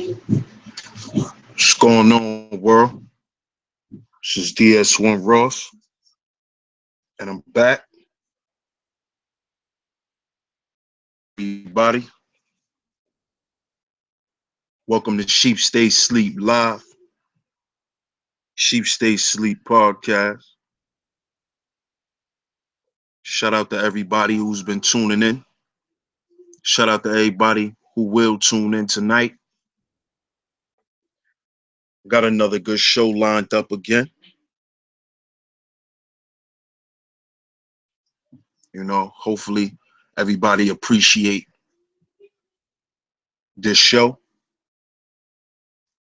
What's going on, world? This is DS1 Ross, and I'm back. Everybody, welcome to Sheep Stay Sleep Live, Sheep Stay Sleep Podcast. Shout out to everybody who's been tuning in. Shout out to everybody who will tune in tonight. Got another good show lined up again. Hopefully everybody appreciate this show.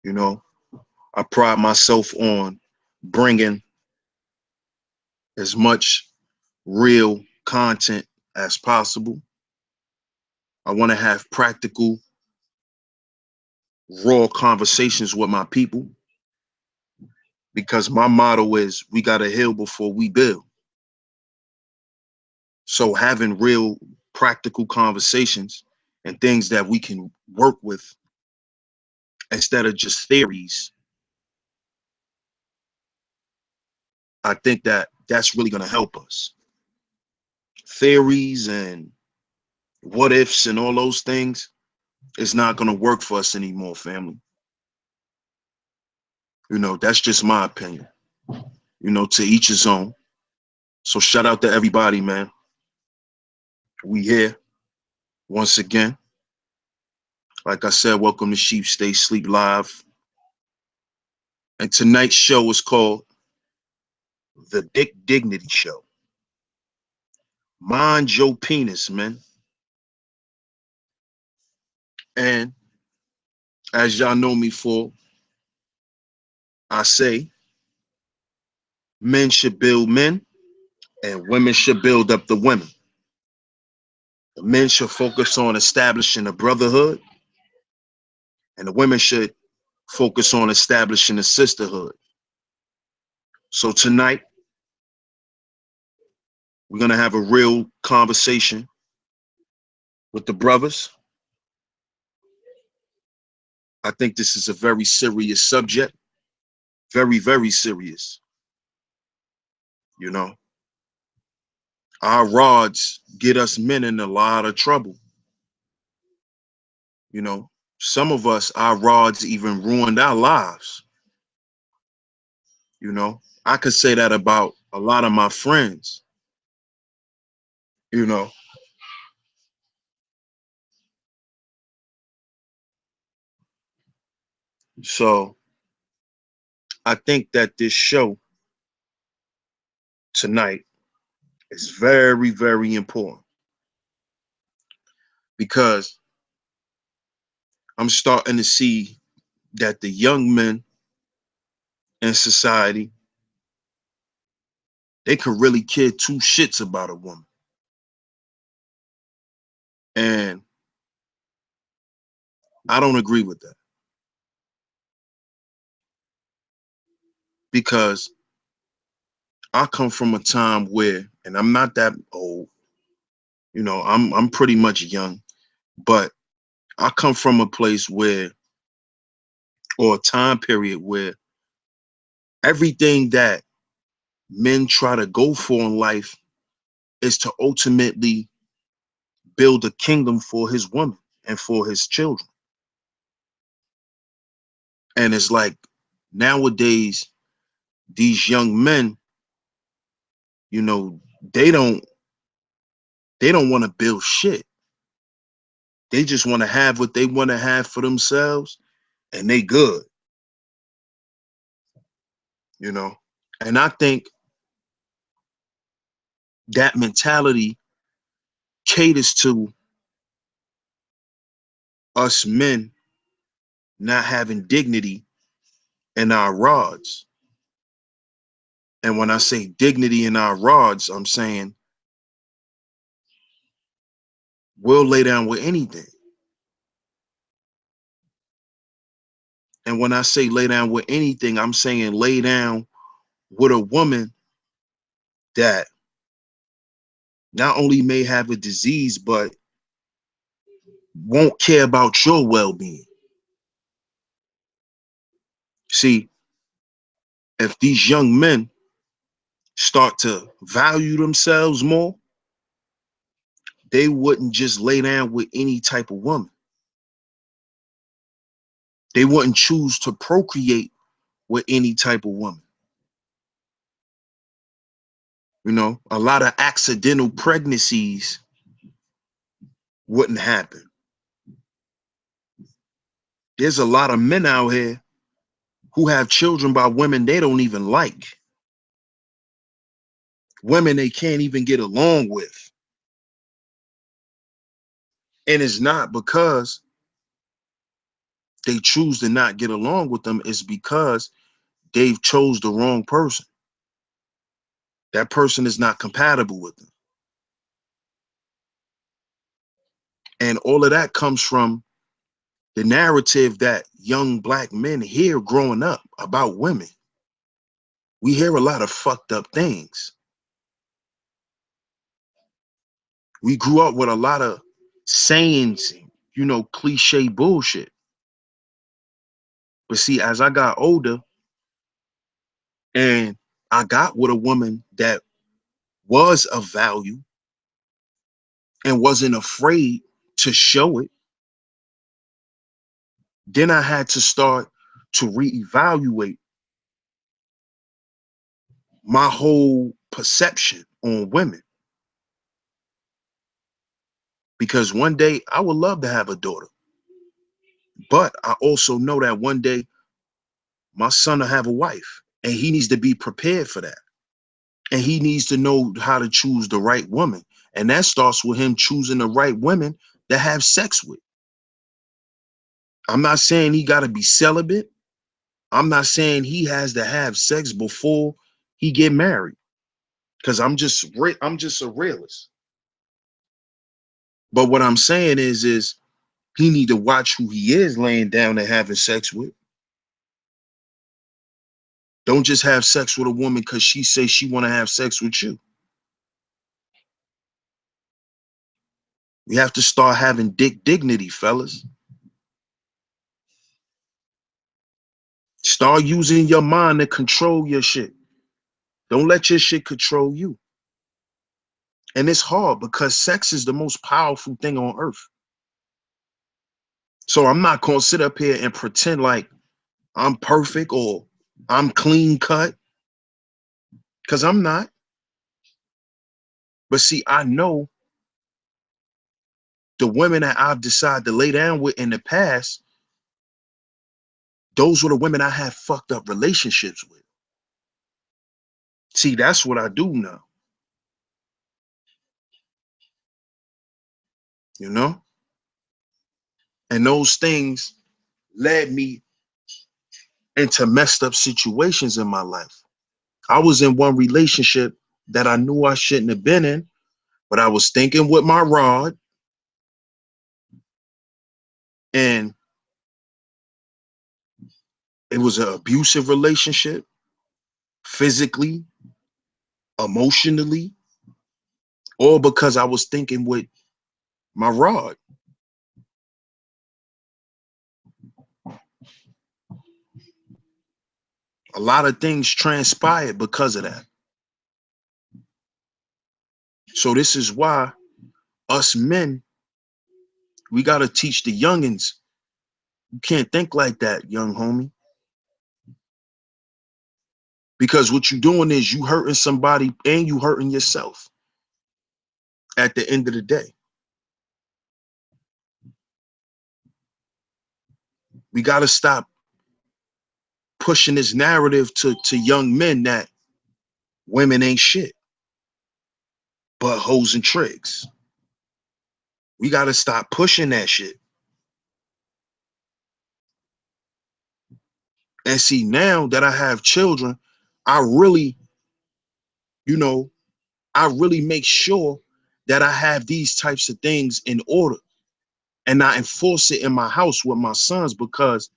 You know, I pride myself on bringing as much real content as possible. I want to have practical, raw conversations with my people because my motto is we got to heal before we build. So having real, practical conversations and things that we can work with instead of just theories, I think that that's really going to help us. Theories and what ifs and all those things is not going to work for us anymore, family. That's just my opinion. To each his own. So shout out to everybody, man. We here once again. Like I said, welcome to Sheep Stay Sleep Live. And tonight's show is called The Dick Dignity Show. Mind your penis, man. And as y'all know me for, I say men should build men and women should build up the women. The men should focus on establishing a brotherhood and the women should focus on establishing a sisterhood. So tonight, we're going to have a real conversation with the brothers. I think this is a very serious subject. Very, very serious. Our rods get us men in a lot of trouble. Some of us, our rods even ruined our lives. I could say that about a lot of my friends. you know. So I think that this show tonight is very, very important because I'm starting to see that the young men in society, they could really care two shits about a woman. And I don't agree with that because I come from a time where, and I'm not that old, I'm pretty much young, but I come from a place where, or a time period where everything that men try to go for in life is to ultimately build a kingdom for his woman and for his children. And it's like nowadays, these young men, you know, they don't want to build shit. They just want to have what they want to have for themselves and they good, you know. And I think that mentality caters to us men not having dignity in our rods. And when I say dignity in our rods, I'm saying we'll lay down with anything. And when I say lay down with anything, I'm saying lay down with a woman that not only may have a disease, but won't care about your well-being. See, if these young men start to value themselves more, they wouldn't just lay down with any type of woman. They wouldn't choose to procreate with any type of woman. You know, a lot of accidental pregnancies wouldn't happen. There's a lot of men out here who have children by women they don't even like, women they can't even get along with. And it's not because they choose to not get along with them, it's because they've chose the wrong person. That person is not compatible with them. And all of that comes from the narrative that young black men hear growing up about women. We hear a lot of fucked up things. We grew up with a lot of sayings, you know, cliche bullshit. But see, as I got older and I got with a woman that was of value and wasn't afraid to show it, then I had to start to reevaluate my whole perception on women. Because one day I would love to have a daughter, but I also know that one day my son will have a wife and he needs to be prepared for that. And he needs to know how to choose the right woman. And that starts with him choosing the right women to have sex with. I'm not saying he got to be celibate. I'm not saying he has to have sex before he get married, because I'm just a realist. But what I'm saying is he need to watch who he is laying down and having sex with. Don't just have sex with a woman because she says she want to have sex with you. We have to start having dignity, fellas. Start using your mind to control your shit. Don't let your shit control you. And it's hard because sex is the most powerful thing on earth. So I'm not gonna sit up here and pretend like I'm perfect or I'm clean cut, because I'm not. But see, I know the women that I've decided to lay down with in the past, those were the women I had fucked up relationships with. See, that's what I do now, you know? And those things led me into messed up situations in my life. I was in one relationship that I knew I shouldn't have been in, but I was thinking with my rod, and it was an abusive relationship, physically, emotionally, all because I was thinking with my rod. A lot of things transpired because of that. So this is why us men, we got to teach the youngins, you can't think like that, young homie. Because what you doing is you hurting somebody and you hurting yourself at the end of the day. We got to stop pushing this narrative to young men that women ain't shit but hoes and tricks. We got to stop pushing that shit. And see, now that I have children, I really, you know, I really make sure that I have these types of things in order and I enforce it in my house with my sons, because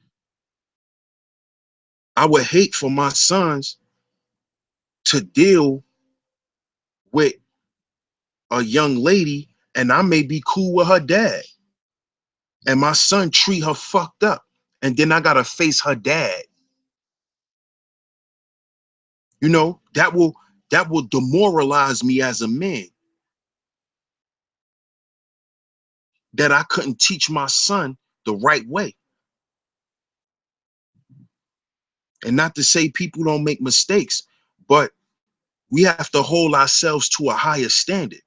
I would hate for my sons to deal with a young lady and I may be cool with her dad and my son treat her fucked up. And then I got to face her dad. You know, that will demoralize me as a man, that I couldn't teach my son the right way. And not to say people don't make mistakes, but we have to hold ourselves to a higher standard.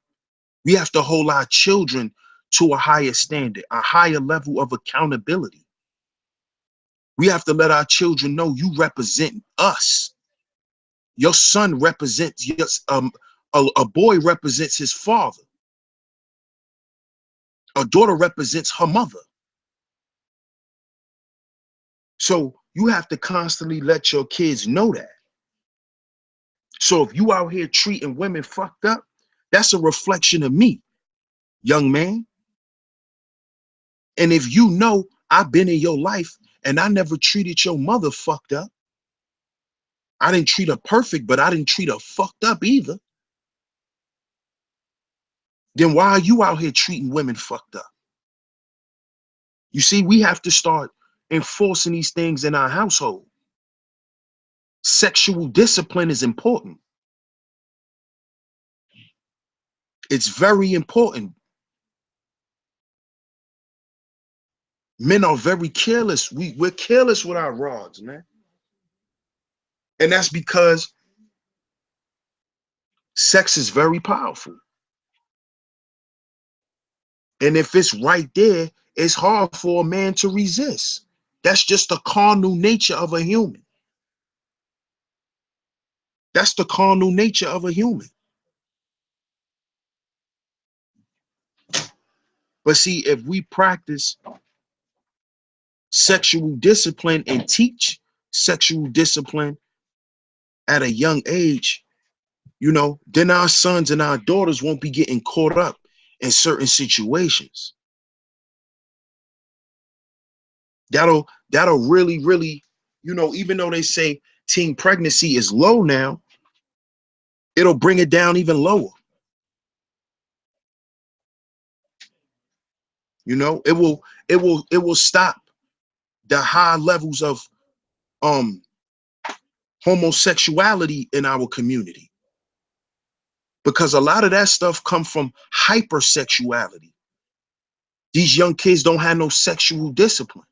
We have to hold our children to a higher standard, a higher level of accountability. We have to let our children know you represent us. Your son represents a boy represents his father. A daughter represents her mother. So you have to constantly let your kids know that. So if you out here treating women fucked up, that's a reflection of me, young man. And if you know I've been in your life and I never treated your mother fucked up, I didn't treat her perfect, but I didn't treat her fucked up either, then why are you out here treating women fucked up? You see, we have to start enforcing these things in our household. Sexual discipline is important. It's very important. Men are very careless. We're careless with our rods, man. And that's because sex is very powerful. And if it's right there, it's hard for a man to resist. That's just the carnal nature of a human. That's the carnal nature of a human. But see, if we practice sexual discipline and teach sexual discipline at a young age, you know, then our sons and our daughters won't be getting caught up in certain situations. That'll really, really, you know, even though they say teen pregnancy is low now, it'll bring it down even lower. You know, it will stop the high levels of um homosexuality in our community, because a lot of that stuff come from hypersexuality. These young kids don't have no sexual discipline.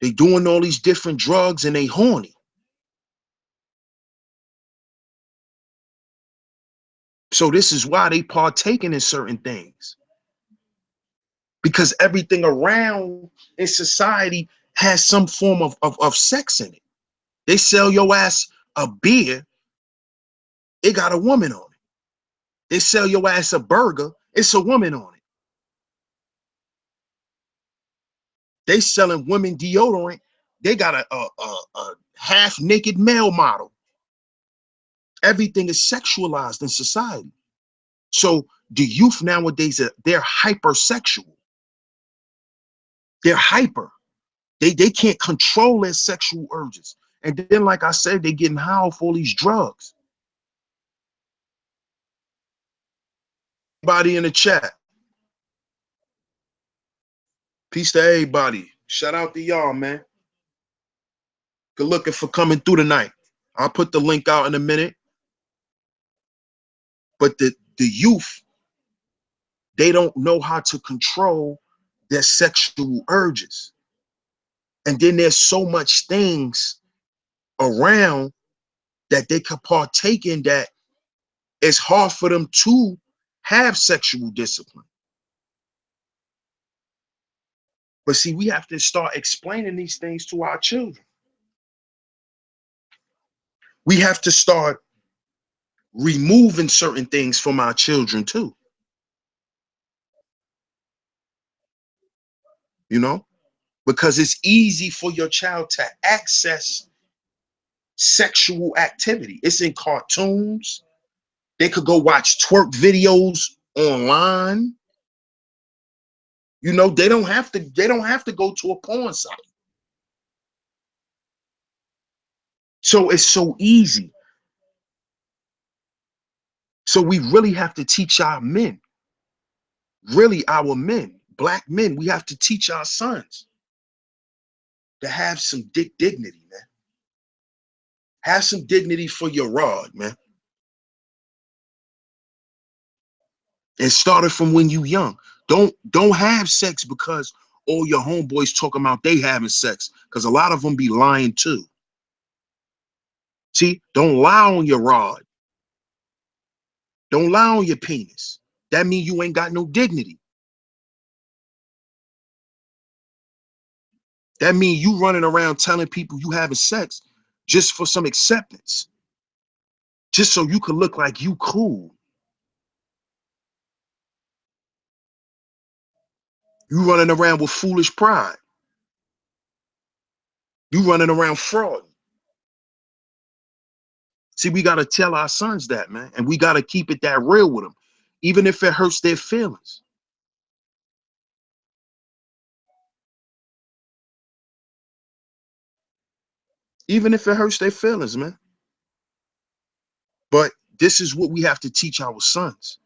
They doing all these different drugs and they horny. So this is why they partaking in certain things, because everything around in society has some form of sex in it. They sell your ass a beer, it got a woman on it. They sell your ass a burger, it's a woman on it. They selling women deodorant, they got a half naked male model. Everything is sexualized in society. So the youth nowadays, they're hypersexual. They're hyper. They can't control their sexual urges. And then, like I said, they're getting high off all these drugs. Everybody in the chat, peace to everybody. Shout out to y'all, man. Good looking for coming through tonight. I'll put the link out in a minute. But the youth, they don't know how to control their sexual urges. And then there's so much things around that they could partake in that it's hard for them to have sexual discipline. But see, we have to start explaining these things to our children. We have to start removing certain things from our children too, you know, because it's easy for your child to access sexual activity. It's in cartoons. They could go watch twerk videos online. You know, they don't have to go to a porn site. So it's so easy. So we really have to teach our men, really our men, black men, we have to teach our sons to have some dignity, man. Have some dignity for your rod, man. And start it from when you young. Don't have sex because all your homeboys talking about they having sex, because a lot of them be lying too. See, don't lie on your rod. Don't lie on your penis. That means you ain't got no dignity. That means you running around telling people you having sex just for some acceptance, just so you could look like you cool. You running around with foolish pride. You running around fraud. See, we got to tell our sons that, man, and we got to keep it that real with them, even if it hurts their feelings. Even if it hurts their feelings, man. But this is what we have to teach our sons.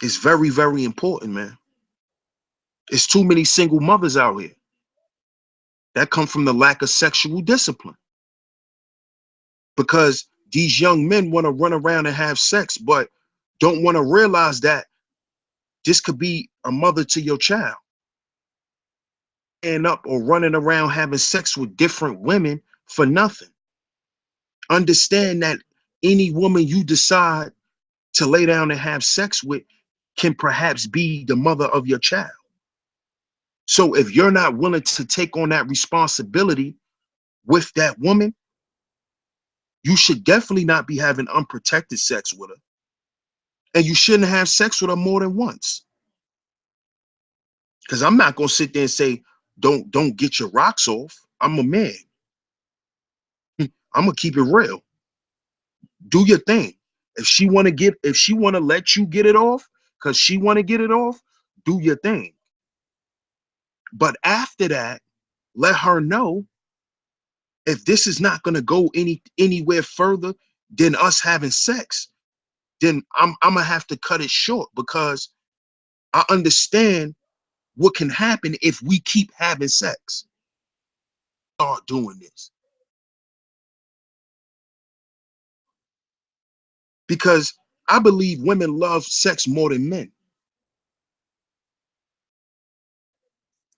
It's very, very important, man. It's too many single mothers out here that come from the lack of sexual discipline, because these young men want to run around and have sex, but don't want to realize that this could be a mother to your child. And up or running around having sex with different women for nothing. Understand that any woman you decide to lay down and have sex with can perhaps be the mother of your child. So if you're not willing to take on that responsibility with that woman, you should definitely not be having unprotected sex with her. And you shouldn't have sex with her more than once. Because I'm not gonna sit there and say, don't get your rocks off. I'm a man. I'm gonna keep it real. Do your thing. If she wanna let you get it off, because she wanna get it off, do your thing. But after that, let her know, if this is not gonna go anywhere further than us having sex, then I'm gonna have to cut it short, because I understand what can happen if we keep having sex. Start doing this. Because I believe women love sex more than men,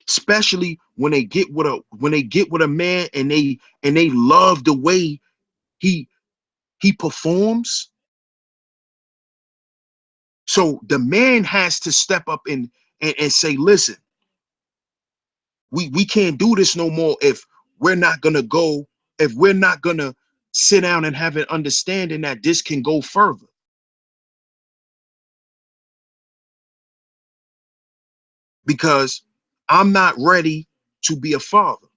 especially when they get with a man and they love the way he he performs. So the man has to step up and say, listen, we can't do this no more if we're not gonna go, if we're not gonna sit down and have an understanding that this can go further. Because I'm not ready to be a father.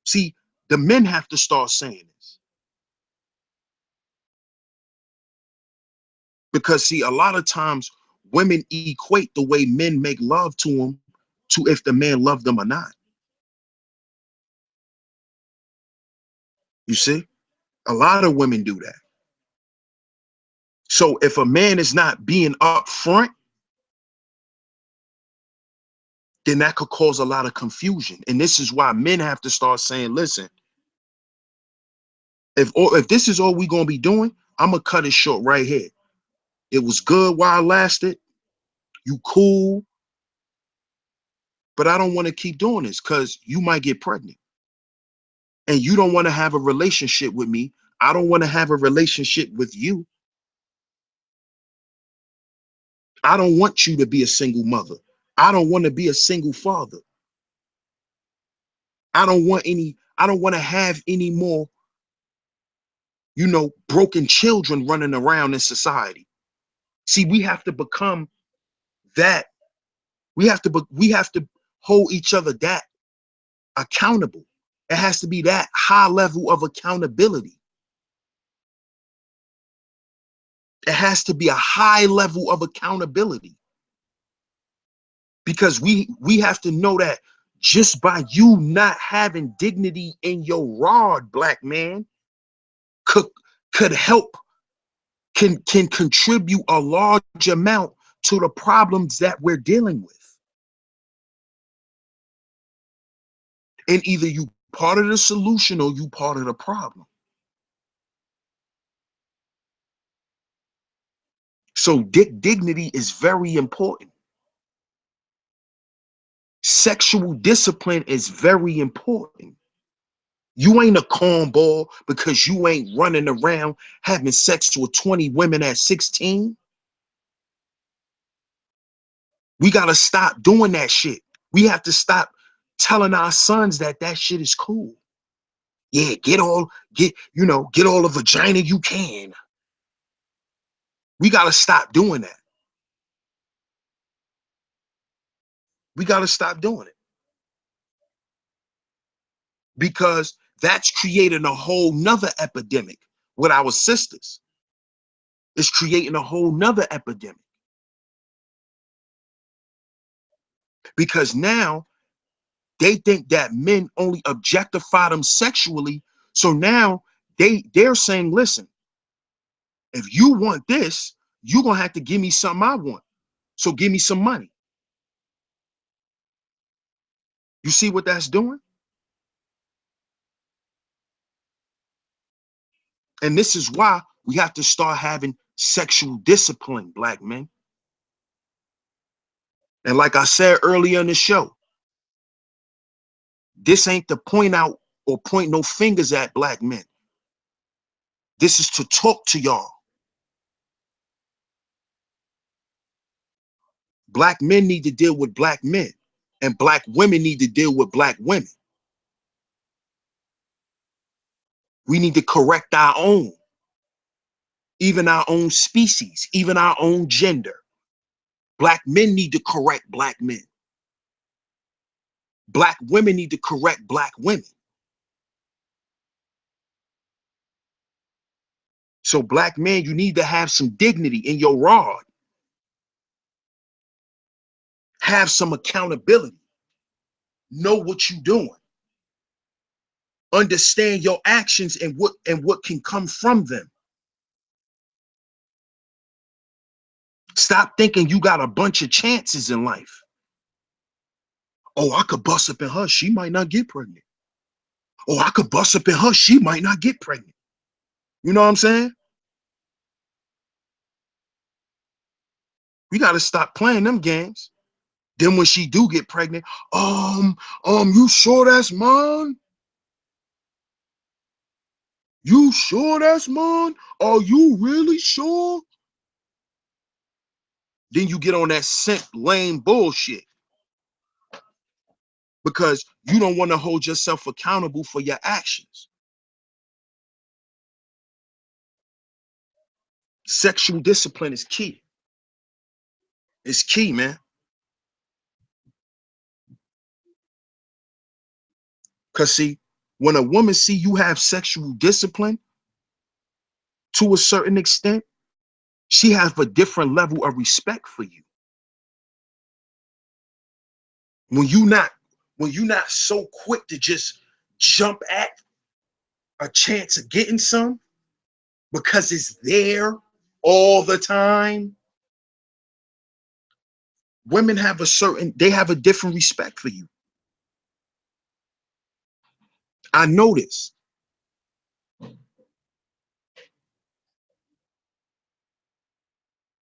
See, the men have to start saying this. Because see, a lot of times women equate the way men make love to them to if the man loved them or not. You see, a lot of women do that. So if a man is not being upfront, then that could cause a lot of confusion. And this is why men have to start saying, listen, if this is all we're gonna be doing, I'm gonna cut it short right here. It was good while it lasted. You cool, but I don't want to keep doing this because you might get pregnant. And you don't want to have a relationship with me. I don't want to have a relationship with you. I don't want you to be a single mother. I don't want to be a single father. I don't want to have any more, broken children running around in society. See, we have to become that. We have to hold each other that accountable. It has to be that high level of accountability. It has to be a high level of accountability, because we have to know that just by you not having dignity in your rod, black man, could could help, can contribute a large amount to the problems that we're dealing with. And either you part of the solution or you part of the problem? So dignity is very important. Sexual discipline is very important. You ain't a cornball because you ain't running around having sex with 20 women at 16. We got to stop doing that shit. We have to stop telling our sons that that shit is cool. Yeah, get all the vagina you can. We got to stop doing that. We got to stop doing it. Because that's creating a whole nother epidemic with our sisters. It's creating a whole nother epidemic. Because now they think that men only objectify them sexually. So now they're saying, listen, if you want this, you're going to have to give me something I want. So give me some money. You see what that's doing? And this is why we have to start having sexual discipline, black men. And like I said earlier in the show, this ain't to point out or point no fingers at black men. This is to talk to y'all. Black men need to deal with black men, and black women need to deal with black women. We need to correct our own, even our own species, even our own gender. Black men need to correct black men. Black women need to correct black women. So black men, you need to have some dignity in your rod. Have some accountability. Know what you're doing. Understand your actions and what can come from them. Stop thinking you got a bunch of chances in life. Oh, I could bust up in her, she might not get pregnant. Oh, I could bust up in her, she might not get pregnant. You know what I'm saying? We got to stop playing them games. Then when she do get pregnant, you sure that's mine? You sure that's mine? Are you really sure? Then you get on that simp lame bullshit because you don't want to hold yourself accountable for your actions. Sexual discipline is key. It's key, man. Because see, when a woman see you have sexual discipline to a certain extent, she has a different level of respect for you. When you're not so quick to just jump at a chance of getting some because it's there all the time. Women have they have a different respect for you. I know this.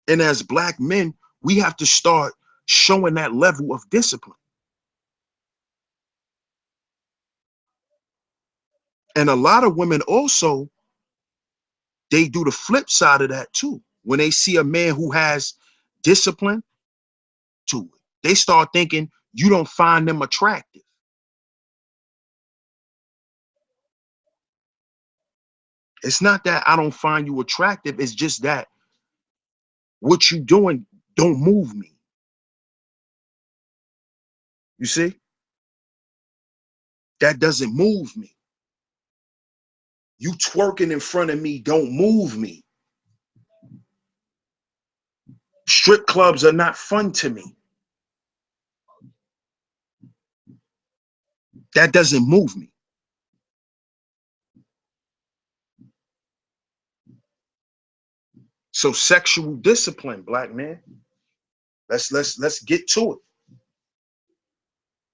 And as black men, we have to start showing that level of discipline. And a lot of women also, they do the flip side of that too. When they see a man who has discipline to it, they start thinking you don't find them attractive. It's not that I don't find you attractive. It's just that what you doing don't move me. You see? That doesn't move me. You twerking in front of me don't move me. Strip clubs are not fun to me. That doesn't move me. So sexual discipline, black man. Let's get to it.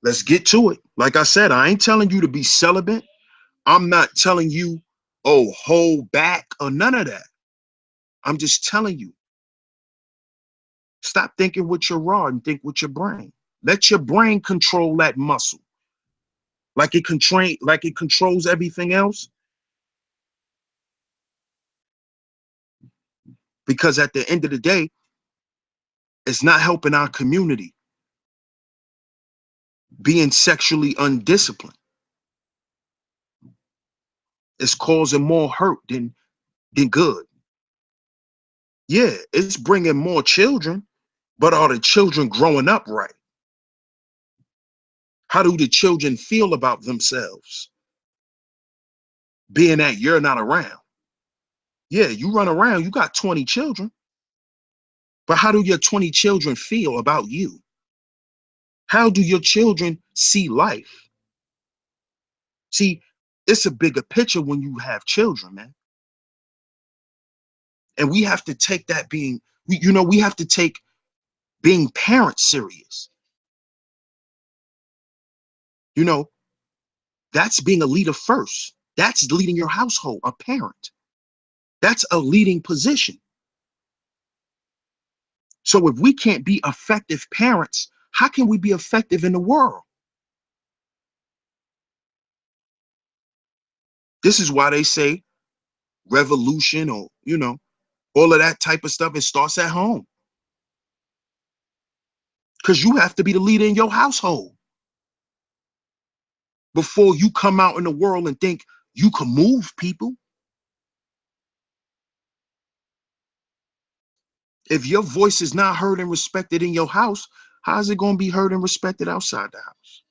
Let's get to it. Like I said, I ain't telling you to be celibate. I'm not telling you, oh, hold back or none of that. I'm just telling you, stop thinking with your rod and think with your brain. Let your brain control that muscle. Like it controls everything else. Because at the end of the day, it's not helping our community being sexually undisciplined. It's causing more hurt than good. Yeah, it's bringing more children, but are the children growing up right? How do the children feel about themselves being that you're not around? Yeah, you run around, you got 20 children, but how do your 20 children feel about you? How do your children see life? See, it's a bigger picture when you have children, man. And we have to take that we have to take being parents serious. You know, that's being a leader first. That's leading your household, a parent. That's a leading position. So if we can't be effective parents, how can we be effective in the world? This is why they say revolution or, all of that type of stuff, it starts at home. Because you have to be the leader in your household before you come out in the world and think you can move people. If your voice is not heard and respected in your house, how is it going to be heard and respected outside the house?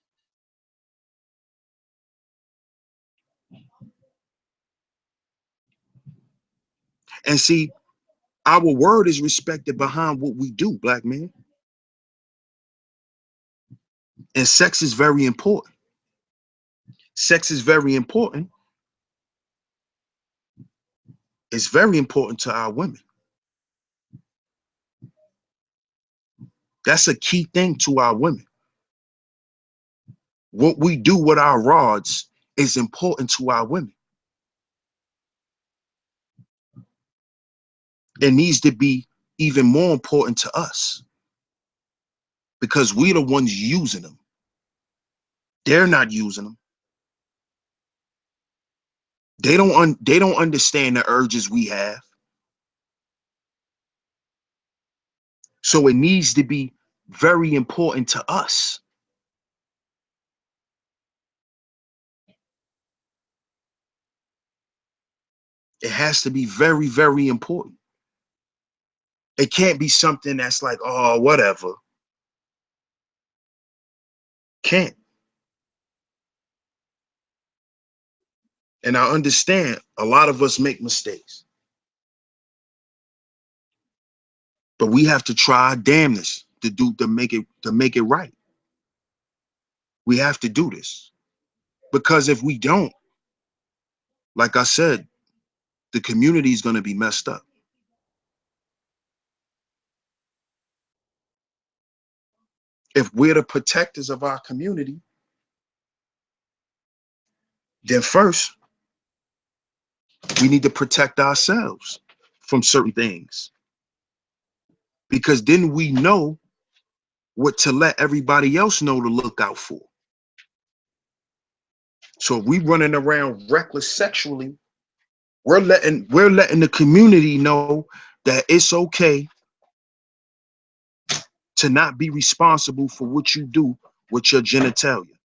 And see, our word is respected behind what we do, black man. And sex is very important. Sex is very important. It's very important to our women. That's a key thing to our women. What we do with our rods is important to our women. It needs to be even more important to us because we're the ones using them. They're not using them. They don't understand the urges we have. So it needs to be very important to us. It has to be very, very important. It can't be something that's like, oh, whatever. Can't. And I understand a lot of us make mistakes, but we have to try our damnness to make it right. We have to do this because if we don't, like I said, the community is going to be messed up. If we're the protectors of our community, then first we need to protect ourselves from certain things because then we know what to let everybody else know to look out for. So if we running around reckless sexually, we're letting the community know that it's okay to not be responsible for what you do with your genitalia.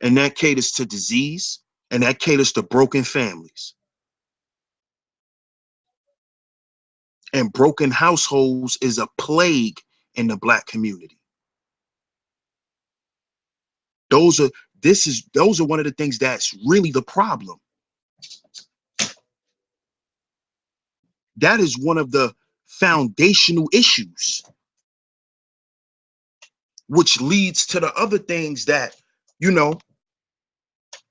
And that caters to disease and that caters to broken families. And broken households is a plague in the black community. Those are those are one of the things that's really the problem. That is one of the foundational issues, which leads to the other things that, you know,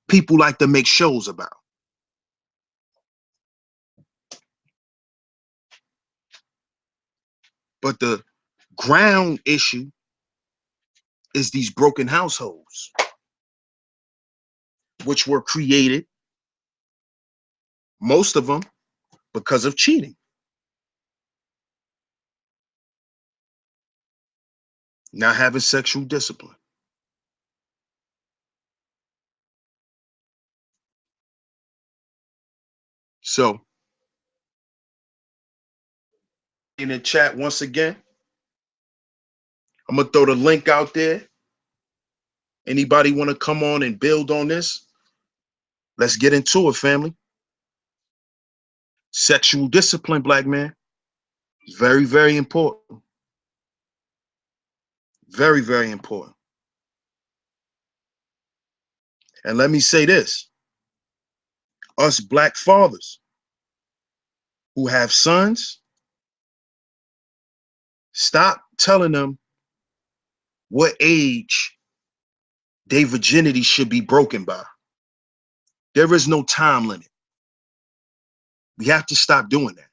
people like to make shows about. But the ground issue is these broken households, which were created, most of them, because of cheating. Not having sexual discipline. So, in the chat once again, I'm gonna throw the link out there. Anybody want to come on and build on this? Let's get into it, family. Sexual discipline, black man. Very, very important. Very, very important. And let me say this. Us black fathers who have sons, stop telling them what age their virginity should be broken by. There is no time limit. We have to stop doing that.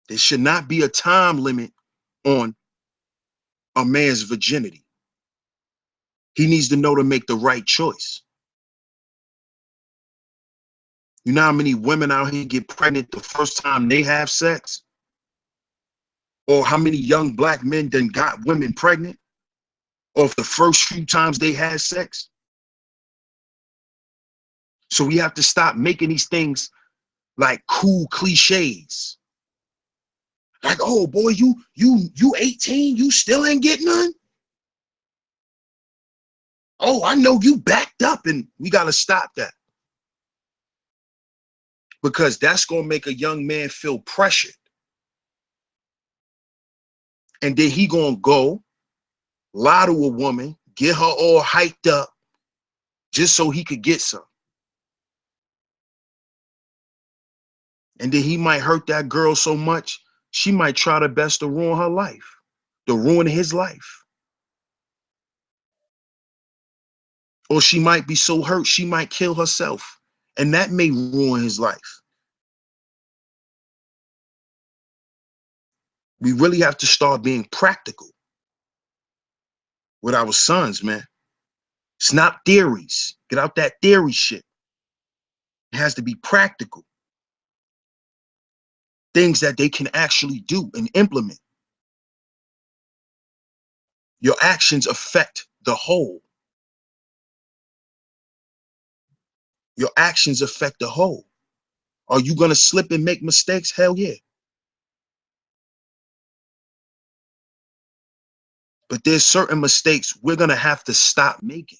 There should not be a time limit on a man's virginity. He needs to know to make the right choice. You know how many women out here get pregnant the first time they have sex? Or how many young black men then got women pregnant off the first few times they had sex? So we have to stop making these things like cool cliches. Like, oh boy, you 18, you still ain't getting none? Oh, I know you backed up, and we gotta stop that. Because that's gonna make a young man feel pressured. And then he gonna go lie to a woman, get her all hyped up, just so he could get some. And then he might hurt that girl so much, she might try her best to ruin her life, to ruin his life. Or she might be so hurt, she might kill herself. And that may ruin his life. We really have to start being practical with our sons, man. It's not theories. Get out that theory shit. It has to be practical. Things that they can actually do and implement. Your actions affect the whole. Your actions affect the whole. Are you gonna slip and make mistakes? Hell yeah. But there's certain mistakes we're gonna have to stop making.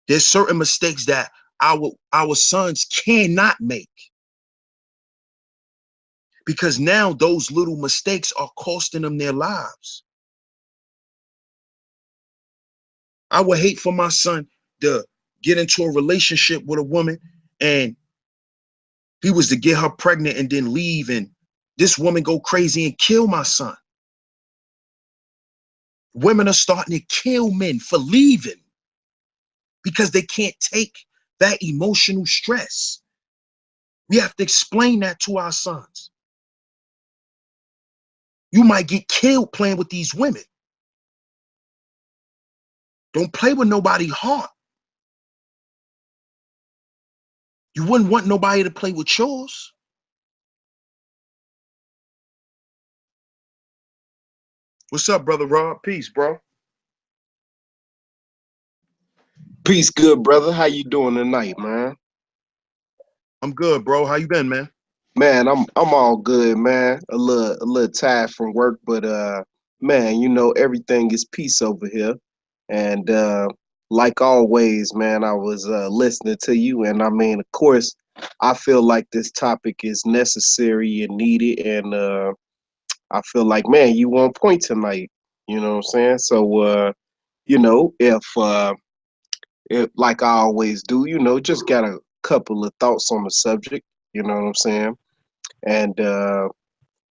There's certain mistakes that our sons cannot make. Because now those little mistakes are costing them their lives. I would hate for my son to get into a relationship with a woman and he was to get her pregnant and then leave, and this woman go crazy and kill my son. Women are starting to kill men for leaving because they can't take that emotional stress. We have to explain that to our sons. You might get killed playing with these women. Don't play with nobody's heart. You wouldn't want nobody to play with yours. What's up, brother Rob? Peace, bro. Peace, good brother. How you doing tonight, man? I'm good, bro. How you been, man? Man, I'm all good, man. A little tired from work, but man, everything is peace over here. And like always, man, I was listening to you, and I mean, of course, I feel like this topic is necessary and needed, and I feel like, man, you on point tonight. You know what I'm saying? So, if like I always do, just got a couple of thoughts on the subject. You know what I'm saying? And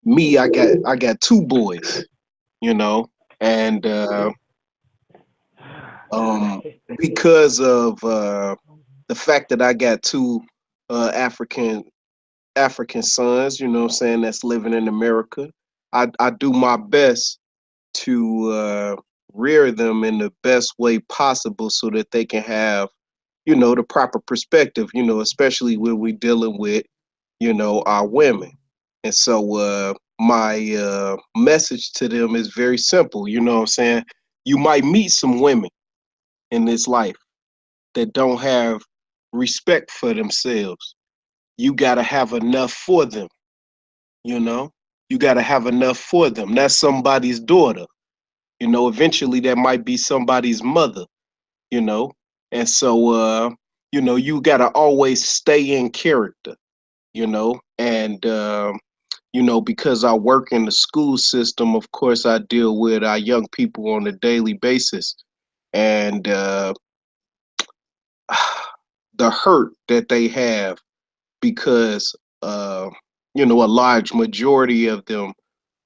me, I got two boys. You know, and um, because of the fact that I got two African sons, you know what I'm saying, that's living in America, I do my best to rear them in the best way possible so that they can have, the proper perspective, especially when we're dealing with, our women. And so my message to them is very simple. You know what I'm saying? You might meet some women in this life that don't have respect for themselves. You got to have enough for them, you know? You got to have enough for them. That's somebody's daughter. Eventually that might be somebody's mother, you know? And so, you got to always stay in character, and, because I work in the school system, of course, I deal with our young people on a daily basis. And the hurt that they have because, a large majority of them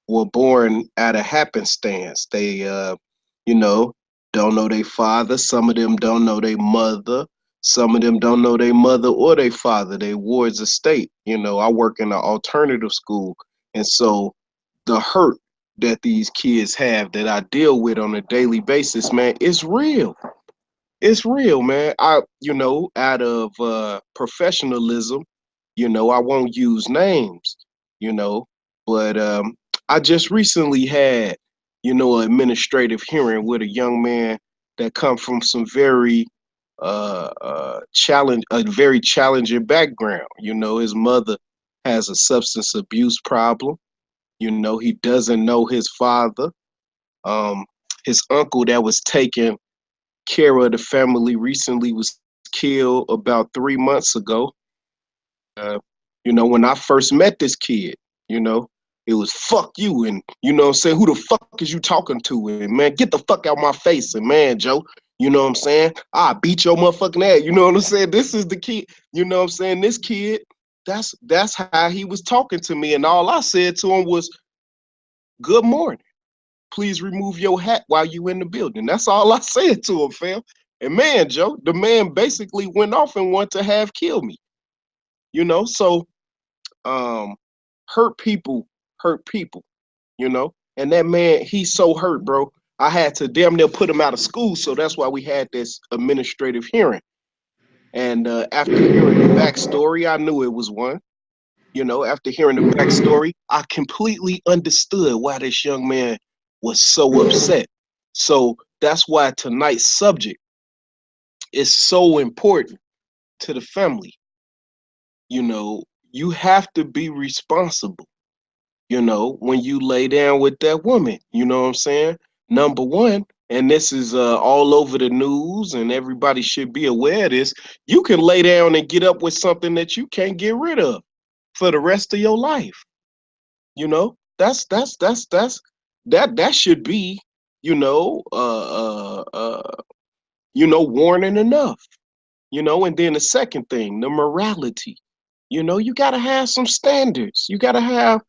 were born out of happenstance. They, you know, don't know their father. Some of them don't know their mother. Some of them don't know their mother or their father. They wards of state. I work in an alternative school, and so the hurt that these kids have that I deal with on a daily basis, man, it's real. It's real, man. Out of professionalism, I won't use names, you know, but I just recently had, an administrative hearing with a young man that come from some very a very challenging background. His mother has a substance abuse problem. He doesn't know his father. Um, his uncle that was taking care of the family recently was killed about 3 months ago. Uh, when I first met this kid, you know, it was fuck you and what I'm saying, who the fuck is you talking to? And man, get the fuck out my face. And man, Joe, what I'm saying? I beat your motherfucking ass. You know what I'm saying? This is the kid, what I'm saying? This kid, that's how he was talking to me. And all I said to him was, good morning. Please remove your hat while you in the building. That's all I said to him, fam. And man, Joe, the man basically went off and wanted to have killed me. So um hurt people hurt people, And that man, he's so hurt, bro. I had to damn near put him out of school. So that's why we had this administrative hearing. And after hearing the backstory, I knew it was one. After hearing the backstory, I completely understood why this young man was so upset. So that's why tonight's subject is so important to the family. You have to be responsible, when you lay down with that woman. You know what I'm saying? Number one, and this is all over the news and everybody should be aware of this, you can lay down and get up with something that you can't get rid of for the rest of your life. That should be, warning enough. And then the second thing, the morality. You gotta have some standards. You gotta have,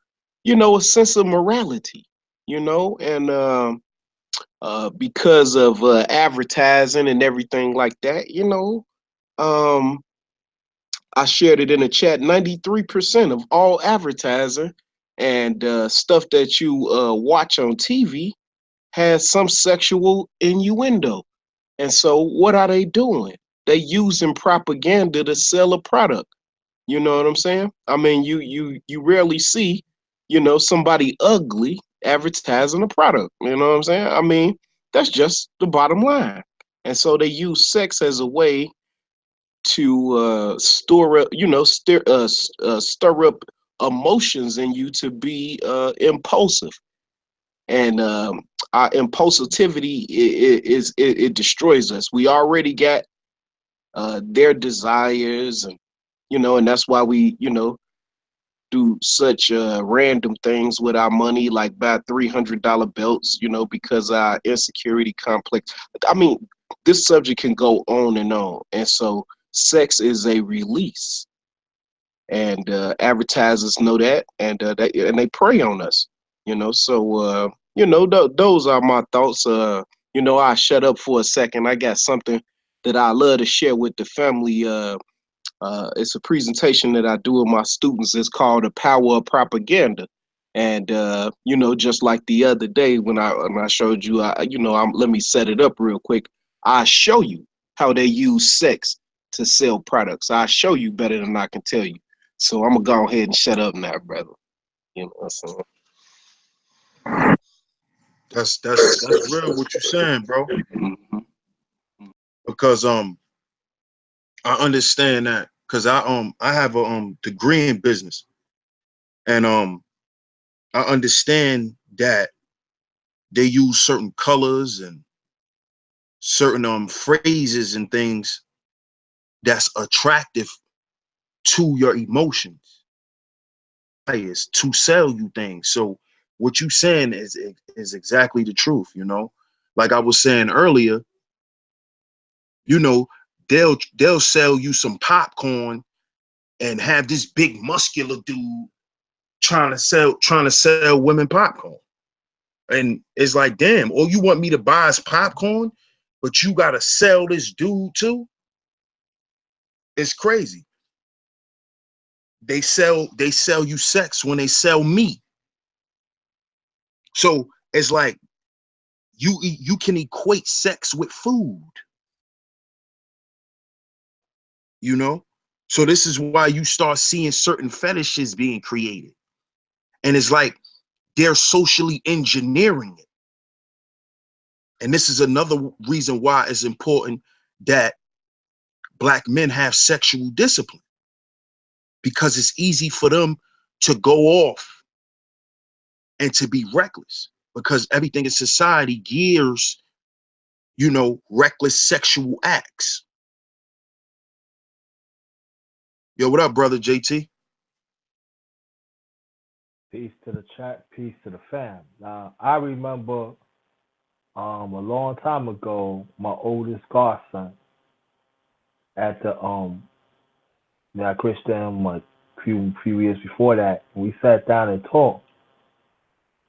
a sense of morality. And because of advertising and everything like that, um, I shared it in the chat. 93% of all advertising and stuff that you watch on TV has some sexual innuendo. And so, what are they doing? They using propaganda to sell a product. You know what I'm saying? I mean, you rarely see, somebody ugly advertising a product. You know what I'm saying? I mean, that's just the bottom line. And so they use sex as a way to store up, stir up emotions in you to be impulsive. And our impulsivity it destroys us. We already got their desires, and and that's why we do such random things with our money, like buy $300 belts, because our insecurity complex. I mean, this subject can go on and on. And so sex is a release, and advertisers know that, and they prey on us. So those are my thoughts. I shut up for a second. I got something that I love to share with the family. It's a presentation that I do with my students. It's called The Power of Propaganda. And you know, just like the other day when I showed you, let me set it up real quick. I show you how they use sex to sell products. I show you better than I can tell you. So I'm gonna go ahead and shut up now, brother. You know what I'm That's real what you saying, bro. saying? Hmm. Because I understand that because I have a degree in business, and I understand that they use certain colors and certain phrases and things that's attractive to your emotions, is to sell you things. So what you saying is exactly the truth, you know. Like I was saying earlier, you know, they'll sell you some popcorn and have this big muscular dude trying to sell women popcorn. And it's like, damn, all you want me to buy is popcorn, but you gotta sell this dude too. It's crazy. They sell you sex when they sell meat. So it's like you can equate sex with food, you know? So this is why you start seeing certain fetishes being created. And it's like they're socially engineering it. And this is another reason why it's important that black men have sexual discipline, because it's easy for them to go off and to be reckless, because everything in society gears, reckless sexual acts. Yo, what up, brother JT? Peace to the chat, peace to the fam. Now, I remember a long time ago, my oldest godson at the now Christian, like few years before that, we sat down and talked,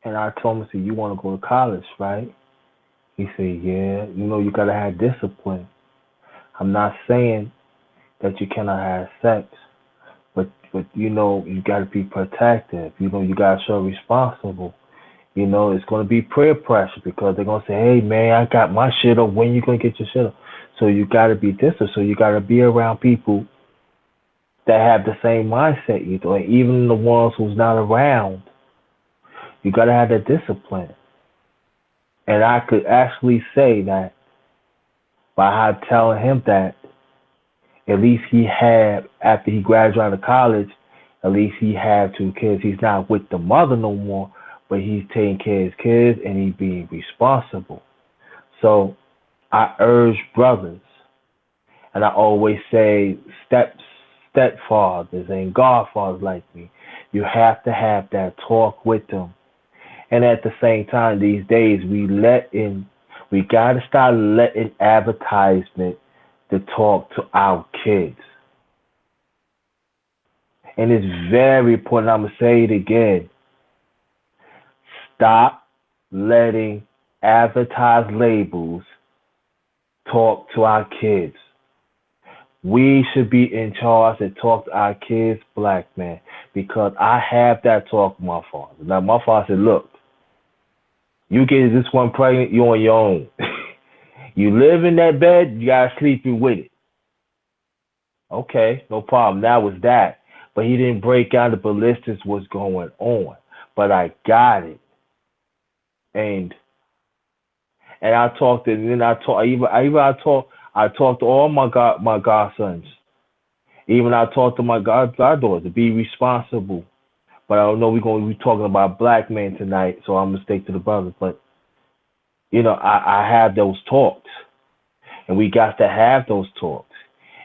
and I told him, I said, "You want to go to college, right?" He said, "Yeah. You gotta have discipline. I'm not saying that you cannot have sex, but you gotta be protective. You gotta show responsible. It's going to be peer pressure because they're going to say, hey, man, I got my shit up. When you going to get your shit up? So you got to be disciplined. So you got to be around people that have the same mindset you do. And even the ones who's not around, you got to have that discipline. And I could actually say that by telling him that, at least he had, after he graduated out of college, at least he had two kids. He's not with the mother no more, but he's taking care of his kids and he's being responsible. So I urge brothers, and I always say stepfathers and godfathers like me, you have to have that talk with them. And at the same time, these days we gotta start letting advertisement to talk to our kids. And it's very important. I'm gonna say it again. Stop letting advertised labels talk to our kids. We should be in charge and talk to our kids, black men, because I have that talk with my father. Now, my father said, look, you get this one pregnant, you on your own. You live in that bed, you got to sleep with it. Okay, no problem. That was that. But he didn't break down the ballistics what's going on. But I got it. And I talked to, and then I talked to all my godsons. Even I talked to my goddaughter to be responsible. But I don't know we're going to be talking about black men tonight, so I'm gonna stick to the brothers. But I have those talks, and we got to have those talks.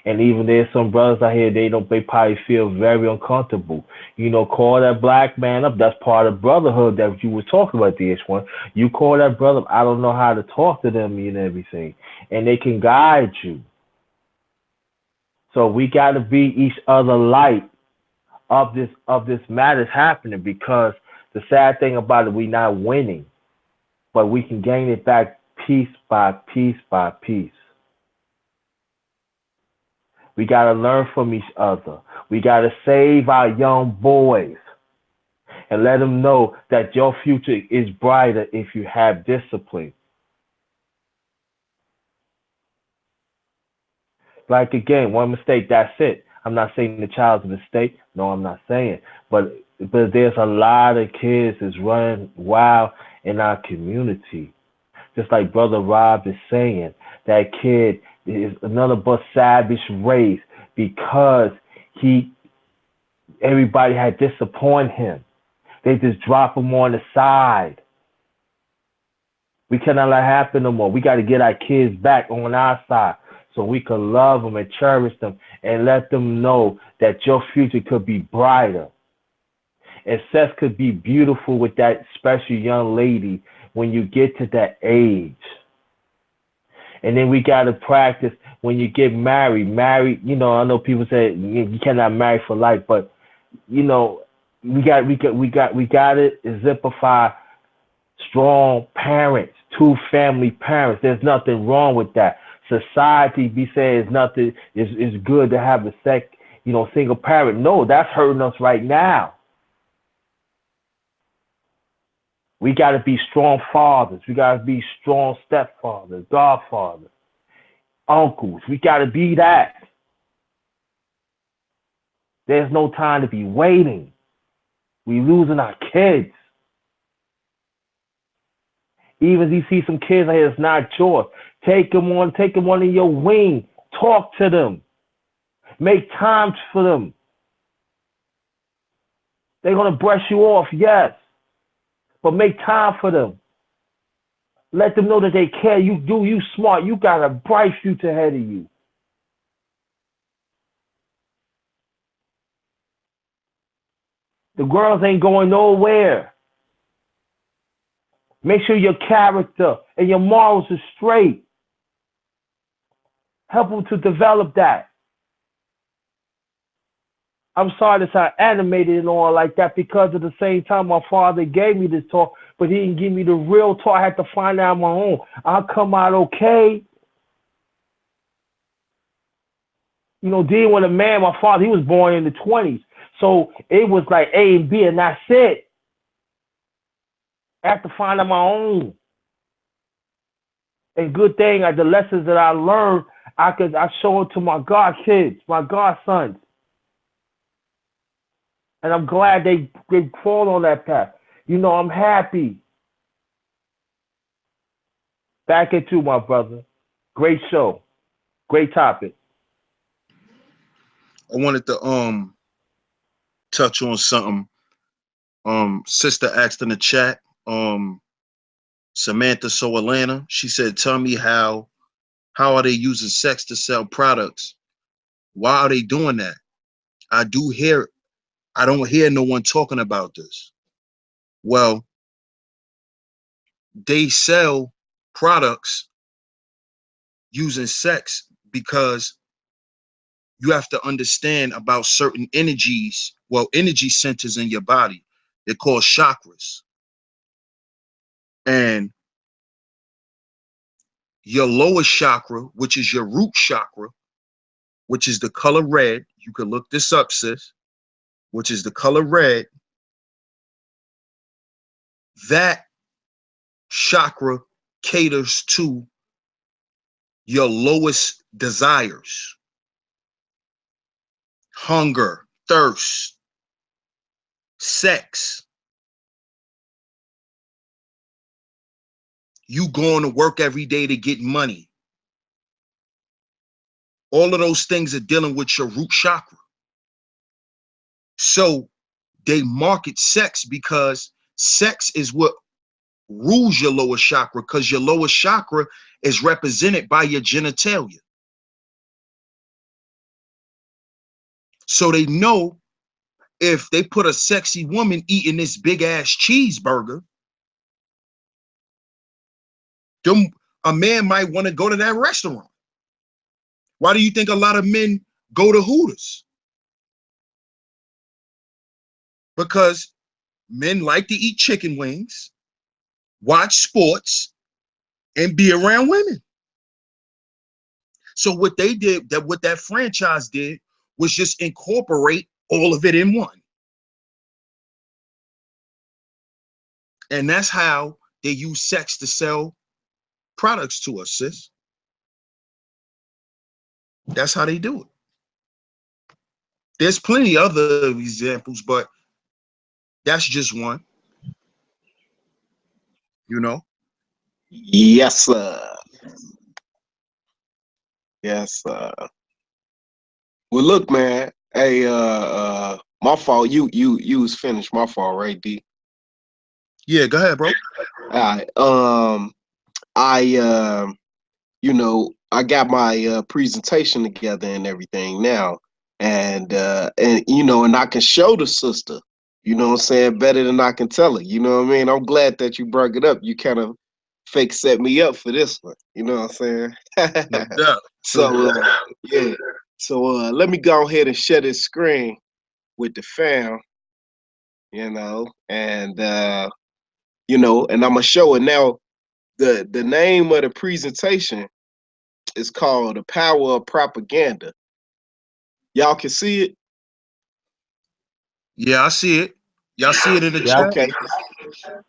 And even there's some brothers out here they probably feel very uncomfortable. Call that black man up. That's part of brotherhood that you were talking about. This one, you call that brother up. I don't know how to talk to them and everything, and they can guide you. So we got to be each other light of this matters happening, because the sad thing about it, we not winning, but we can gain it back piece by piece by piece. We got to learn from each other. We got to save our young boys. and let them know that your future is brighter if you have discipline. Like again, one mistake, that's it. I'm not saying the child's a mistake. No, I'm not saying. But there's a lot of kids that's running wild in our community. Just like Brother Rob is saying, that kid is another but savage race because he everybody had disappointed him. They just drop him on the side. We cannot let it happen no more. We got to get our kids back on our side so we can love them and cherish them and let them know that your future could be brighter. And sex could be beautiful with that special young lady when you get to that age. And then we got to practice when you get married. Married, I know people say you cannot marry for life, but we got to exemplify strong parents, two family parents. There's nothing wrong with that. Society be saying nothing is good to have a single parent. No, that's hurting us right now. We got to be strong fathers. We got to be strong stepfathers, godfathers, uncles. We got to be that. There's no time to be waiting. We losing our kids. Even if you see some kids out here, it's not yours. Take them under your wing. Talk to them. Make time for them. They're going to brush you off, yes. But make time for them. Let them know that they care. You smart. You got a bright future ahead of you. The girls ain't going nowhere. Make sure your character and your morals are straight. Help them to develop that. I'm sorry to sound animated and all like that because at the same time my father gave me this talk, but he didn't give me the real talk. I had to find out on my own. I'll come out okay. Dealing with a man, my father, he was born in the 20s. So it was like A and B and that's it. I have to find out my own. And good thing, the lessons that I learned, I show it to my god kids, my godsons. And I'm glad they fall on that path. I'm happy. Back at you, my brother. Great show. Great topic. I wanted to touch on something. Sister asked in the chat, Samantha So Atlanta, she said, tell me how are they using sex to sell products? Why are they doing that? I don't hear no one talking about this. Well, they sell products using sex because you have to understand about certain energies, energy centers in your body. They're called chakras. And your lowest chakra, which is your root chakra, which is the color red. You can look this up, sis, which is the color red. That chakra caters to your lowest desires: hunger, thirst, sex. You going to work every day to get money. All of those things are dealing with your root chakra. So they market sex because sex is what rules your lower chakra, because your lower chakra is represented by your genitalia. So they know if they put a sexy woman eating this big ass cheeseburger, a man might want to go to that restaurant. Why do you think a lot of men go to Hooters? Because men like to eat chicken wings, watch sports, and be around women. So what they did, what that franchise did, was just incorporate all of it in one. And that's how they use sex to sell products to us, sis. That's how they do it. There's plenty other examples, but that's just one, you know? Yes, sir. Yes, sir. Well, look, man. Hey, my fault. You was finished. My fault, right, D? Yeah, go ahead, bro. All right. I I got my presentation together and everything now, and and I can show the sister. You know what I'm saying? Better than I can tell her. You know what I mean? I'm glad that you brought it up. You kind of fake set me up for this one. You know what I'm saying? No doubt. So yeah. So let me go ahead and share this screen with the fam, and I'm gonna show it now. The name of the presentation is called The Power of Propaganda. Y'all can see it? Yeah, I see it. Y'all see it in the Yeah, chat? Okay.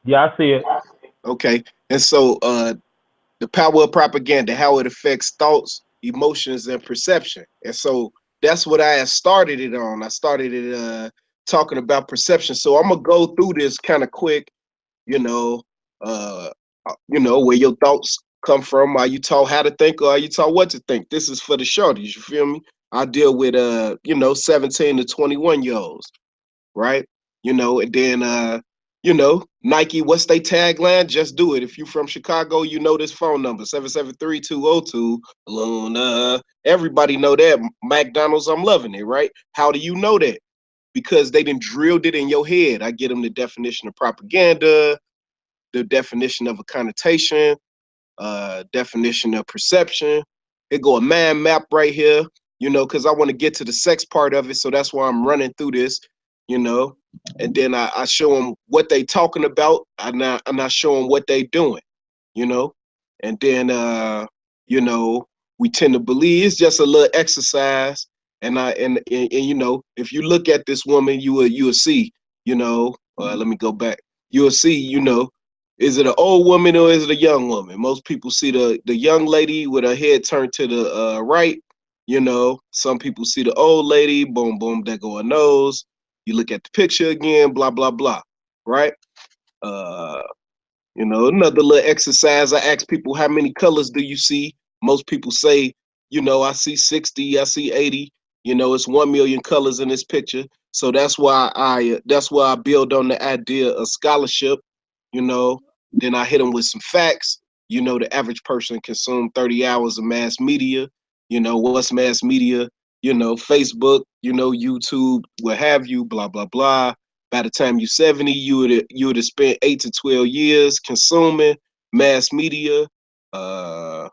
yeah, I see it. Okay. And so the power of propaganda, how it affects thoughts, emotions, and perception. And so that's what I had started it on. I started it talking about perception. So I'm gonna go through this kind of quick, you know, uh, where your thoughts come from. Are you taught how to think, or are you taught what to think? This is for the shorties. You feel me? I deal with 17 to 21 year olds, right? And then Nike, what's their tagline? Just do it. If you from Chicago, you know this phone number, 773-202. Luna. Everybody know that. McDonald's, I'm loving it, right? How do you know that? Because they done drilled it in your head. I get them the definition of propaganda, the definition of a connotation, definition of perception. It go a mind map right here, because I want to get to the sex part of it. So that's why I'm running through this, you know. And then I show them what they talking about, and I show them what they doing, you know. And then we tend to believe it's just a little exercise. And if you look at this woman, you will see, let me go back. You'll see, is it an old woman or is it a young woman? Most people see the young lady with her head turned to the right. Some people see the old lady, boom, boom, there go her nose. You look at the picture again, blah, blah, blah. Right? Uh, another little exercise. I ask people, how many colors do you see? Most people say, I see 60, I see 80. It's 1 million colors in this picture. So that's why I build on the idea of scholarship. you know. Then I hit them with some facts. The average person consume 30 hours of mass media. What's mass media? Facebook, YouTube, what have you, blah, blah, blah. By the time you're 70, you would have spent 8 to 12 years consuming mass media. Uh,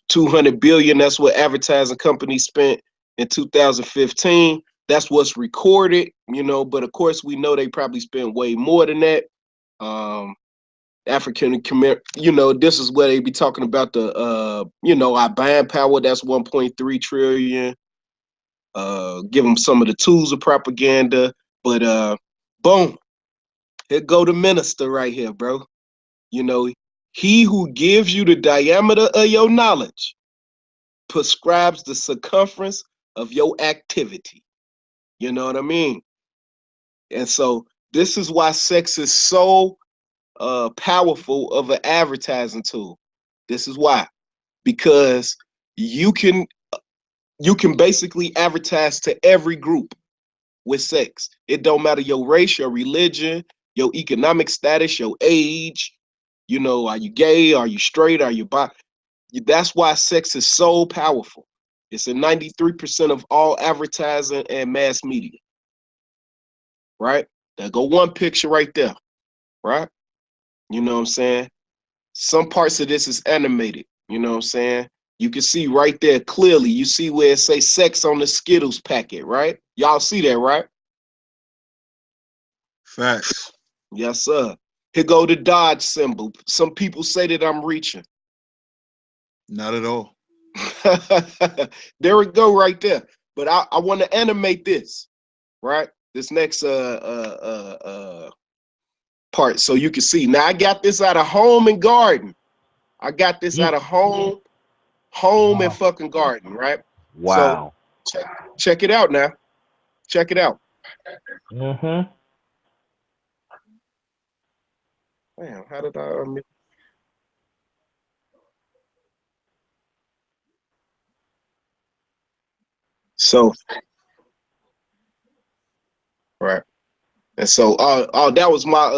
200 billion. That's what advertising companies spent in 2015. That's what's recorded. But of course we know they probably spent way more than that. Um, African, this is where they be talking about the, our buying power. That's 1.3 trillion. Give them some of the tools of propaganda. But boom, here go the minister right here, bro. You know, he who gives you the diameter of your knowledge prescribes the circumference of your activity. You know what I mean? And so this is why sex is so powerful of an advertising tool. This is why, because you can basically advertise to every group with sex. It don't matter your race, your religion, your economic status, your age. Are you gay? Are you straight? Are you bi? That's why sex is so powerful. It's in 93% of all advertising and mass media, right? There go one picture right there, right? You know what I'm saying? Some parts of this is animated, you know what I'm saying? You can see right there clearly. You see where it say sex on the Skittles packet, right? Y'all see that, right? Facts. Yes, sir. Here go the Dodge symbol. Some people say that I'm reaching. Not at all. There we go right there. But I want to animate this, right? This next part so you can see. Now I got this out of Home and Garden. I got this out of Home and Wow. fucking Garden, right? So Wow. check it out now. Check it out. Mhm. Damn, how did I so right. And so that was my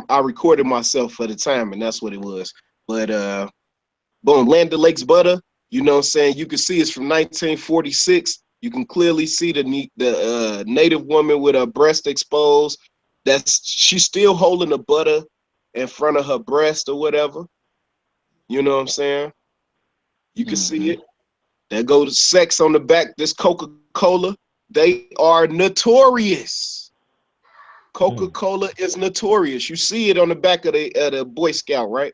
I recorded myself for the time and that's what it was. But boom, Land O'Lakes butter, you know what I'm saying? You can see it's from 1946. You can clearly see the native woman with her breast exposed. She's still holding the butter in front of her breast or whatever. You know what I'm saying? You can see it. There goes sex on the back. This Coca-Cola, they are notorious. Coca-Cola is notorious. You see it on the back of the Boy Scout, right?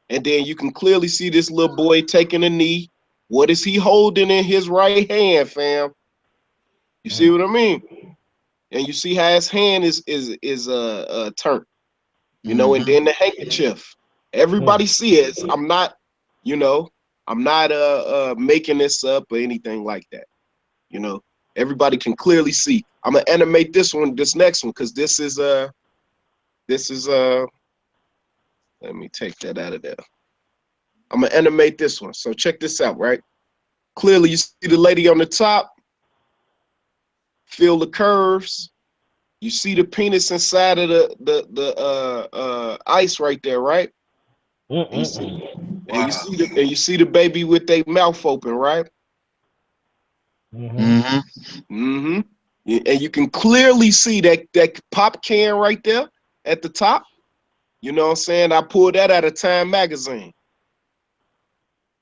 And then you can clearly see this little boy taking a knee. What is he holding in his right hand, fam? You see what I mean? And you see how his hand is turned, you know, and then the handkerchief. Everybody see it. I'm not, you know, I'm not making this up or anything like that. You know, everybody can clearly see. I'm gonna animate this next one, because this is let me take that out of there. I'm gonna animate this one. So check this out, right? Clearly you see the lady on the top, feel the curves. You see the penis inside of the ice right there, right? And you see, you see the baby with their mouth open, right? Mhm. Mm-hmm. And you can clearly see that pop can right there at the top. You know what I'm saying? I pulled that out of Time magazine.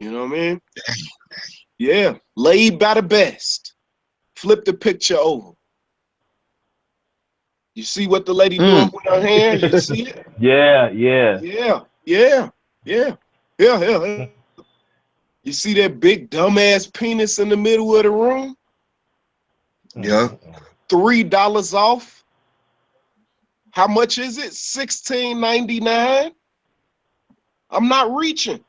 You know what I mean? Yeah. Laid by the best. Flip the picture over. You see what the lady doing with her hands? You see it? Yeah, yeah. Yeah. Yeah. Yeah. Yeah. Yeah. You see that big dumbass penis in the middle of the room? $3 off. How much is it? $16.99. I'm not reaching.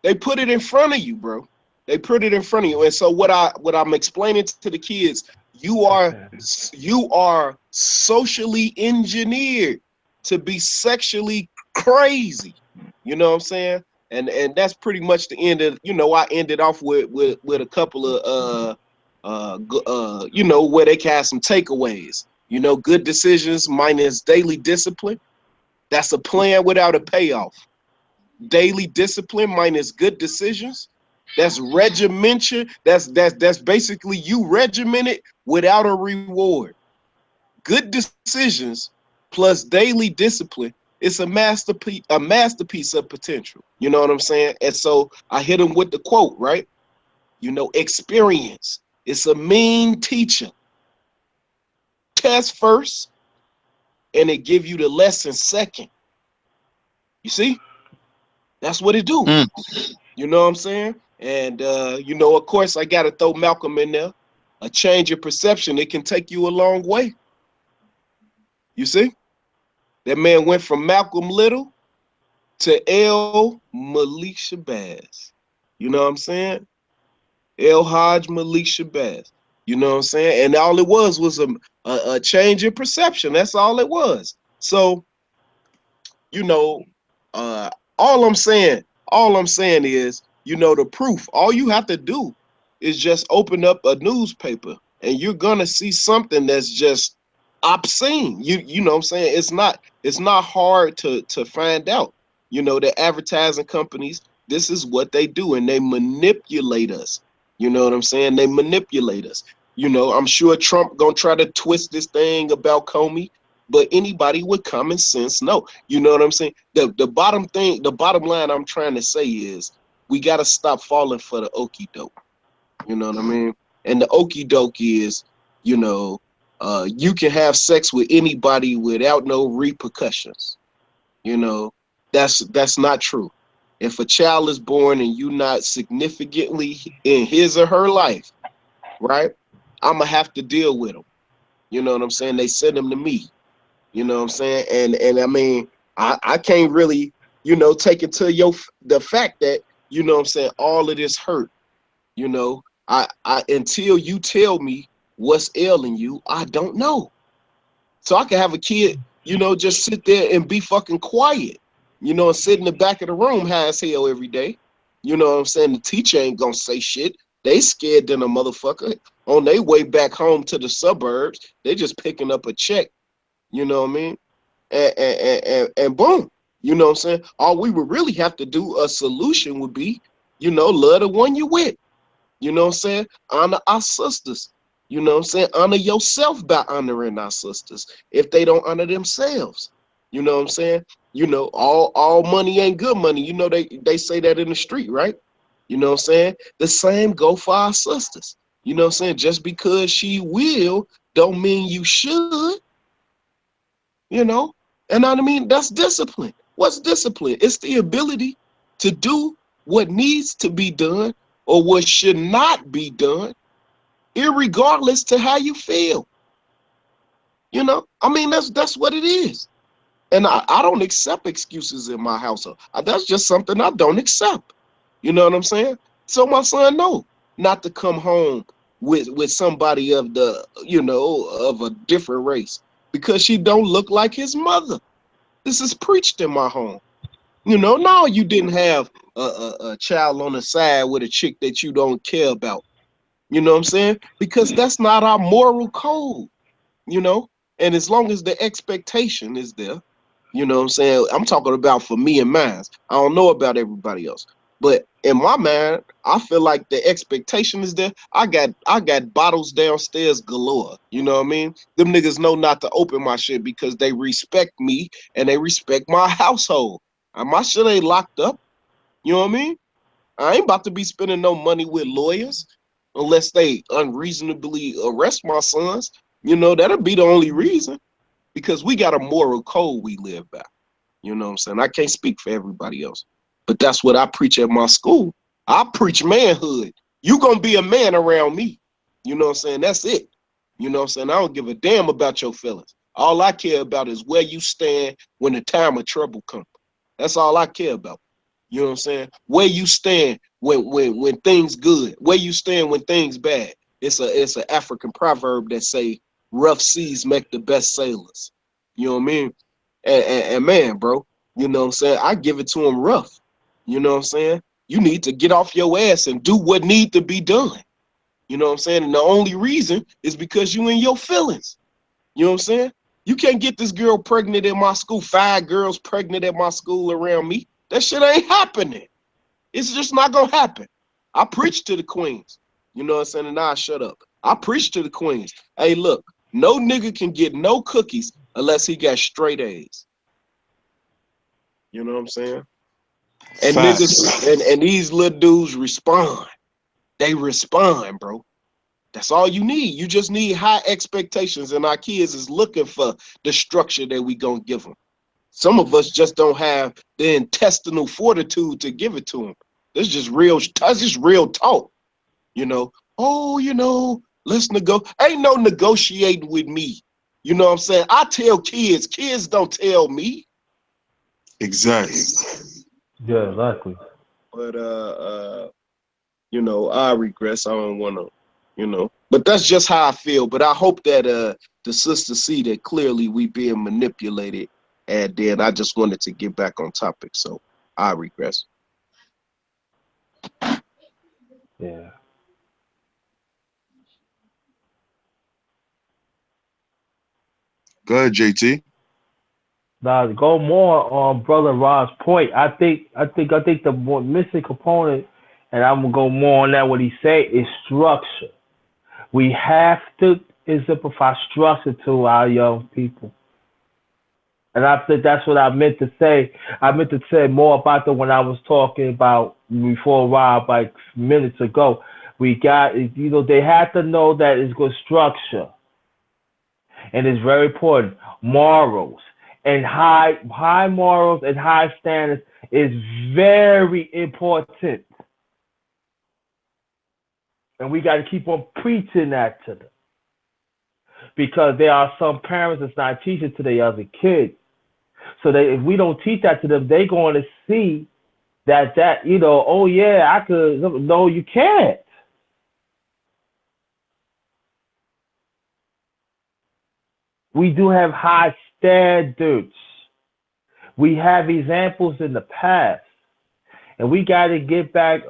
They put it in front of you, bro. They put it in front of you. And so what I'm explaining to the kids, you are socially engineered to be sexually crazy. You know what I'm saying? And that's pretty much the end of, you know, I ended off with a couple of you know, where they can have some takeaways. You know, good decisions minus daily discipline. That's a plan without a payoff. Daily discipline minus good decisions. That's regimentation. That's basically you regimented without a reward. Good decisions plus daily discipline. It's a masterpiece of potential. You know what I'm saying? And so I hit him with the quote, right? You know, experience. It's a mean teacher. Test first, and it give you the lesson second. You see? That's what it do. You know what I'm saying? And you know, of course, I gotta throw Malcolm in there. A change of perception, it can take you a long way. You see? That man went from Malcolm Little to L. Malik Shabazz. You know what I'm saying? El Hajj Malik Shabazz. You know what I'm saying? And all it was a change in perception. That's all it was. So, you know, uh, all I'm saying is, you know, the proof. All you have to do is just open up a newspaper, and you're gonna see something that's just obscene. You know what I'm saying? It's not hard to find out. You know, the advertising companies, this is what they do, and they manipulate us. You know what I'm saying? They manipulate us. You know, I'm sure Trump gonna try to twist this thing about Comey, but anybody with common sense know. You know what I'm saying? The bottom line I'm trying to say is we gotta stop falling for the okie doke. You know what I mean? And the okie doke is, you know, you can have sex with anybody without no repercussions. You know, that's not true. If a child is born and you not significantly in his or her life, right? I'm gonna have to deal with them. You know what I'm saying? They send them to me. You know what I'm saying? And I mean, I can't really, take it to the fact that, what I'm saying, all of this hurt, you know, I until you tell me what's ailing you, I don't know. So I can have a kid, just sit there and be fucking quiet, and sit in the back of the room high as hell every day. You know what I'm saying? The teacher ain't gonna say shit. They scared than a motherfucker. On their way back home to the suburbs, they just picking up a check. You know what I mean? And boom. You know what I'm saying? All we would really have to do, a solution would be, love the one you with. You know what I'm saying? Honor our sisters. You know what I'm saying? Honor yourself by honoring our sisters if they don't honor themselves. You know what I'm saying? All money ain't good money. They say that in the street, right? You know what I'm saying? The same go for our sisters. You know what I'm saying? Just because she will don't mean you should, you know? And I mean, that's discipline. What's discipline? It's the ability to do what needs to be done or what should not be done, irregardless to how you feel. I mean, that's what it is. And I don't accept excuses in my household. That's just something I don't accept. You know what I'm saying? So my son know not to come home with somebody of of a different race because she don't look like his mother. This is preached in my home. No, you didn't have a child on the side with a chick that you don't care about. You know what I'm saying? Because that's not our moral code, you know? And as long as the expectation is there, you know what I'm saying? I'm talking about for me and mine. I don't know about everybody else. But in my mind, I feel like the expectation is there. I got bottles downstairs galore. You know what I mean? Them niggas know not to open my shit because they respect me and they respect my household. And my shit ain't locked up. You know what I mean? I ain't about to be spending no money with lawyers unless they unreasonably arrest my sons. That'll be the only reason because we got a moral code we live by. You know what I'm saying? I can't speak for everybody else, but that's what I preach at my school. I preach manhood. You gonna be a man around me. You know what I'm saying? That's it. You know what I'm saying? I don't give a damn about your feelings. All I care about is where you stand when the time of trouble comes. That's all I care about. You know what I'm saying? Where you stand when things good. Where you stand when things bad. It's an African proverb that say rough seas make the best sailors. You know what I mean? And man, bro, you know what I'm saying? I give it to him rough. You know what I'm saying? You need to get off your ass and do what need to be done. You know what I'm saying? And the only reason is because you in your feelings. You know what I'm saying? You can't get this girl pregnant at my school, 5 girls pregnant at my school around me. That shit ain't happening. It's just not gonna happen. I preach to the queens. You know what I'm saying? And I shut up. I preach to the queens. Hey, look, no nigga can get no cookies unless he got straight A's. You know what I'm saying? And niggas Facts. and these little dudes respond. They respond, bro. That's all you need. You just need high expectations, and our kids is looking for the structure that we gonna give them. Some of us just don't have the intestinal fortitude to give it to them. This is just real. That's just real talk. Oh, let's negotiate. Ain't no negotiating with me. You know what I'm saying? I tell kids. Kids don't tell me. Exactly. Yeah, exactly. But I regress. I don't want to, But that's just how I feel. But I hope that the sisters see that clearly we being manipulated. And then I just wanted to get back on topic. So I regress. Yeah. Go ahead, JT. Now to go more on Brother Rod's point, I think the more missing component, and I'm gonna go more on that what he say is structure. We have to exemplify structure to our young people. And I think that's what I meant to say. I meant to say more about that when I was talking about before Rob like minutes ago. We got they have to know that it's good structure and it's very important. Morals and high morals and high standards is very important. And we got to keep on preaching that to them. because there are some parents that's not teaching to their other kids. So they, if we don't teach that to them, they're going to see that oh yeah, I could. No, you can't. We do have high standards. We have examples in the past, and we got to get back,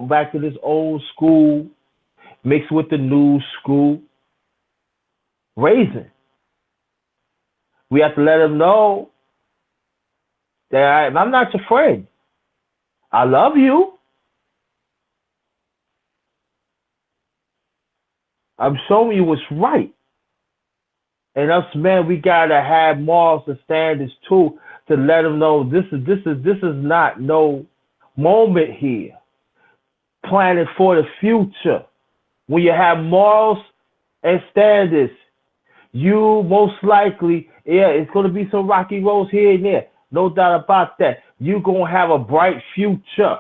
back to this old school mixed with the new school raising. We have to let them know that I'm not your friend. I love you. I'm showing you what's right. And us men, we gotta have morals and standards too to let them know this is not no moment here. Planning for the future. When you have morals and standards, you most likely, yeah, it's gonna be some rocky roads here and there. No doubt about that. You're gonna have a bright future.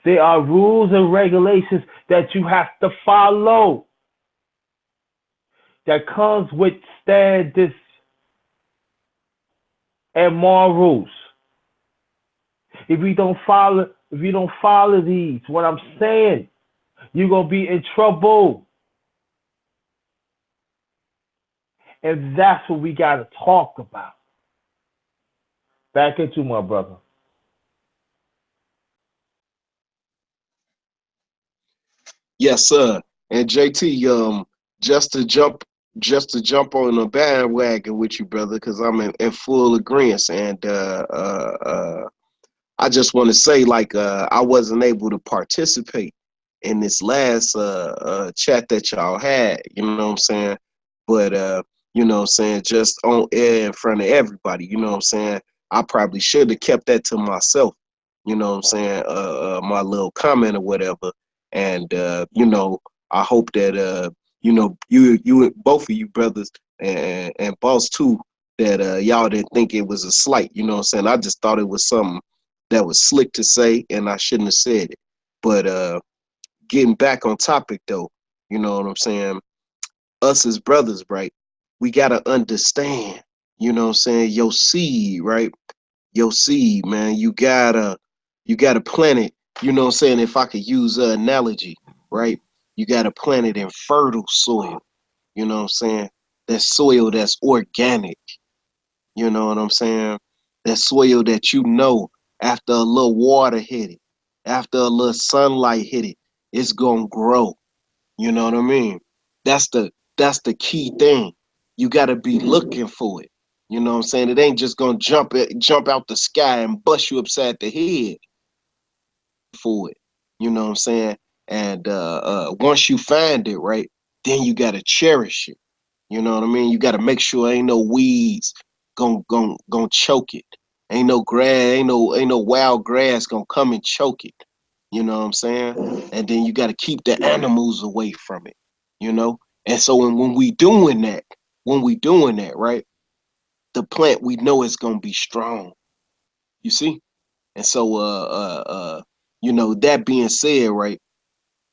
There are rules and regulations that you have to follow that comes with standards and morals. If you don't follow these, what I'm saying, you're gonna be in trouble. And that's what we gotta talk about. Back into my brother. Yes, sir. And JT, just to jump just to jump on the bandwagon with you, brother, because I'm in full agreement. And I just want to say, like, I wasn't able to participate in this last chat that y'all had. You know what I'm saying? But you know what I'm saying, just on air in front of everybody. You know what I'm saying? I probably should have kept that to myself. You know what I'm saying? My little comment or whatever. And you know, I hope that you know, you both of you brothers and boss too, that y'all didn't think it was a slight. You know what I'm saying? I just thought it was something that was slick to say, and I shouldn't have said it. But getting back on topic though, you know what I'm saying? Us as brothers, right? We gotta understand, you know what I'm saying, your seed, right? Your seed, man. You gotta plant it, you know what I'm saying, if I could use an analogy, right? You gotta plant it in fertile soil, you know what I'm saying? That soil that's organic, you know what I'm saying? That soil that you know after a little water hit it, after a little sunlight hit it, it's gonna grow. You know what I mean? That's the key thing. You gotta be looking for it. You know what I'm saying? It ain't just gonna jump out the sky and bust you upside the head for it. You know what I'm saying? And once you find it, right, then you gotta cherish it. You know what I mean? You got to make sure ain't no weeds gonna choke it. Ain't no grass, ain't no wild grass gonna come and choke it. You know what I'm saying? And then you got to keep the animals away from it. You know. And so when we doing that, right, the plant we know is gonna be strong. You see? And so you know, that being said, right,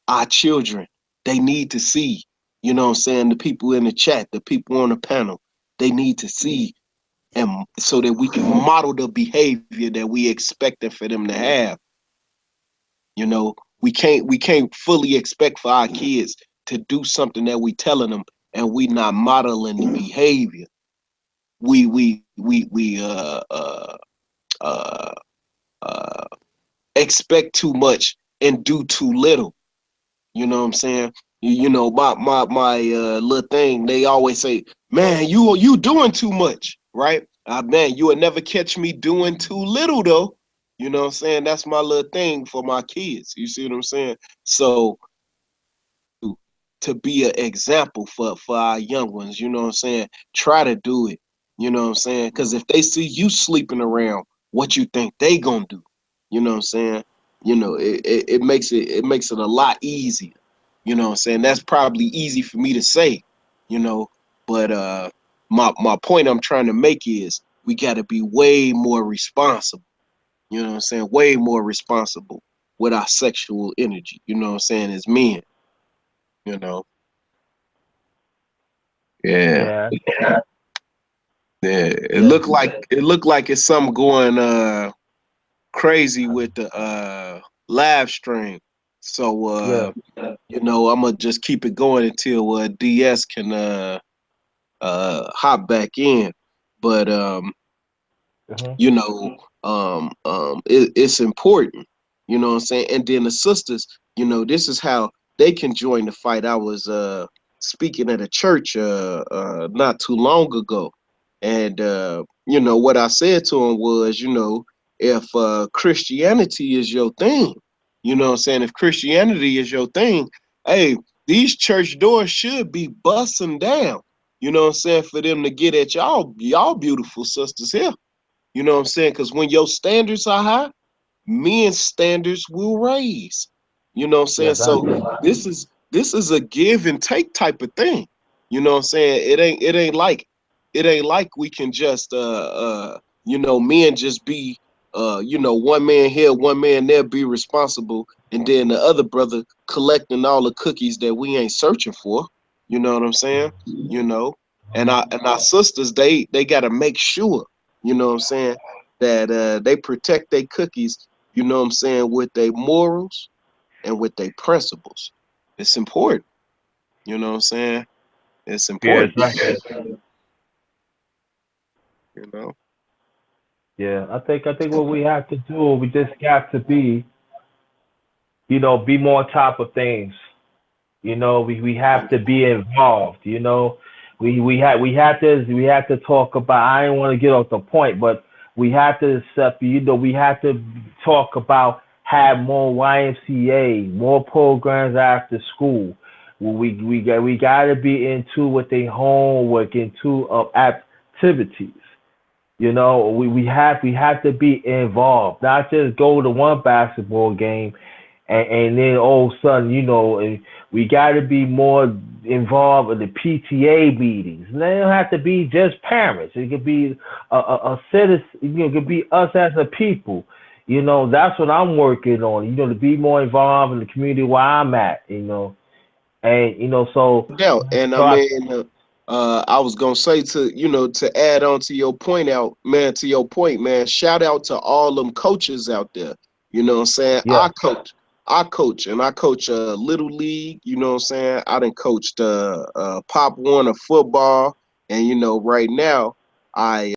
our children, they need to see, you know what I'm saying, the people in the chat, the people on the panel, they need to see, and so that we can model the behavior that we expecting for them to have. You know, we can't fully expect for our kids to do something that we telling them and we not modeling the behavior. We uh uh expect too much and do too little. You know what I'm saying? You know, my little thing, they always say, man, you doing too much, right? Man, you will never catch me doing too little though. You know what I'm saying? That's my little thing for my kids. You see what I'm saying? So to be an example for our young ones, you know what I'm saying? Try to do it. You know what I'm saying? Because if they see you sleeping around, what you think they gonna do? You know what I'm saying? You know, it makes it a lot easier. You know what I'm saying? That's probably easy for me to say, you know, but my point I'm trying to make is we gotta be way more responsible. You know what I'm saying? Way more responsible. with our sexual energy, you know what I'm saying, as men, you know. Yeah. Yeah, Yeah. yeah, It looked like it's something going crazy with the live stream. So yeah. you know, I'm gonna just keep it going until DS can hop back in. But Uh-huh. you know, it's important, you know what I'm saying? And then the sisters, you know, this is how they can join the fight. I was speaking at a church not too long ago, and you know what I said to them was, you know, if Christianity is your thing, you know what I'm saying, if Christianity is your thing, hey, these church doors should be busting down, you know what I'm saying, for them to get at y'all beautiful sisters here. You know what I'm saying? Because when your standards are high, men's standards will raise. You know what I'm saying? Yes, I agree. So this is a give and take type of thing. You know what I'm saying? It ain't like we can just you know, men just be you know, one man here, one man there, be responsible, and then the other brother collecting all the cookies that we ain't searching for. You know what I'm saying? You know, and our sisters, they gotta make sure, you know what I'm saying, that they protect their cookies, you know what I'm saying, with their morals and with their principles. It's important, you know what I'm saying? It's Yes, important, you know. yeah. I think what we have to do, we just got to be, be more on top of things. We have to be involved. We have to talk about. I didn't want to get off the point, but we have to accept. We have to talk about have more YMCA, more programs after school. We got to be into with their homework, into activities. We have to be involved, not just go to one basketball game and then all of a sudden, we got to be more involved in the PTA meetings. And they don't have to be just parents. It could be a citizen. It could be us as a people. That's what I'm working on. To be more involved in the community where I'm at. And so No doubt. And I so I mean, I was gonna say, to you know, to add on to your point out, man, to your point, man, shout out to all them coaches out there. You know what I'm saying? yeah. I coach little league, you know what I'm saying? I done coached Pop 1 of football, and you know, right now I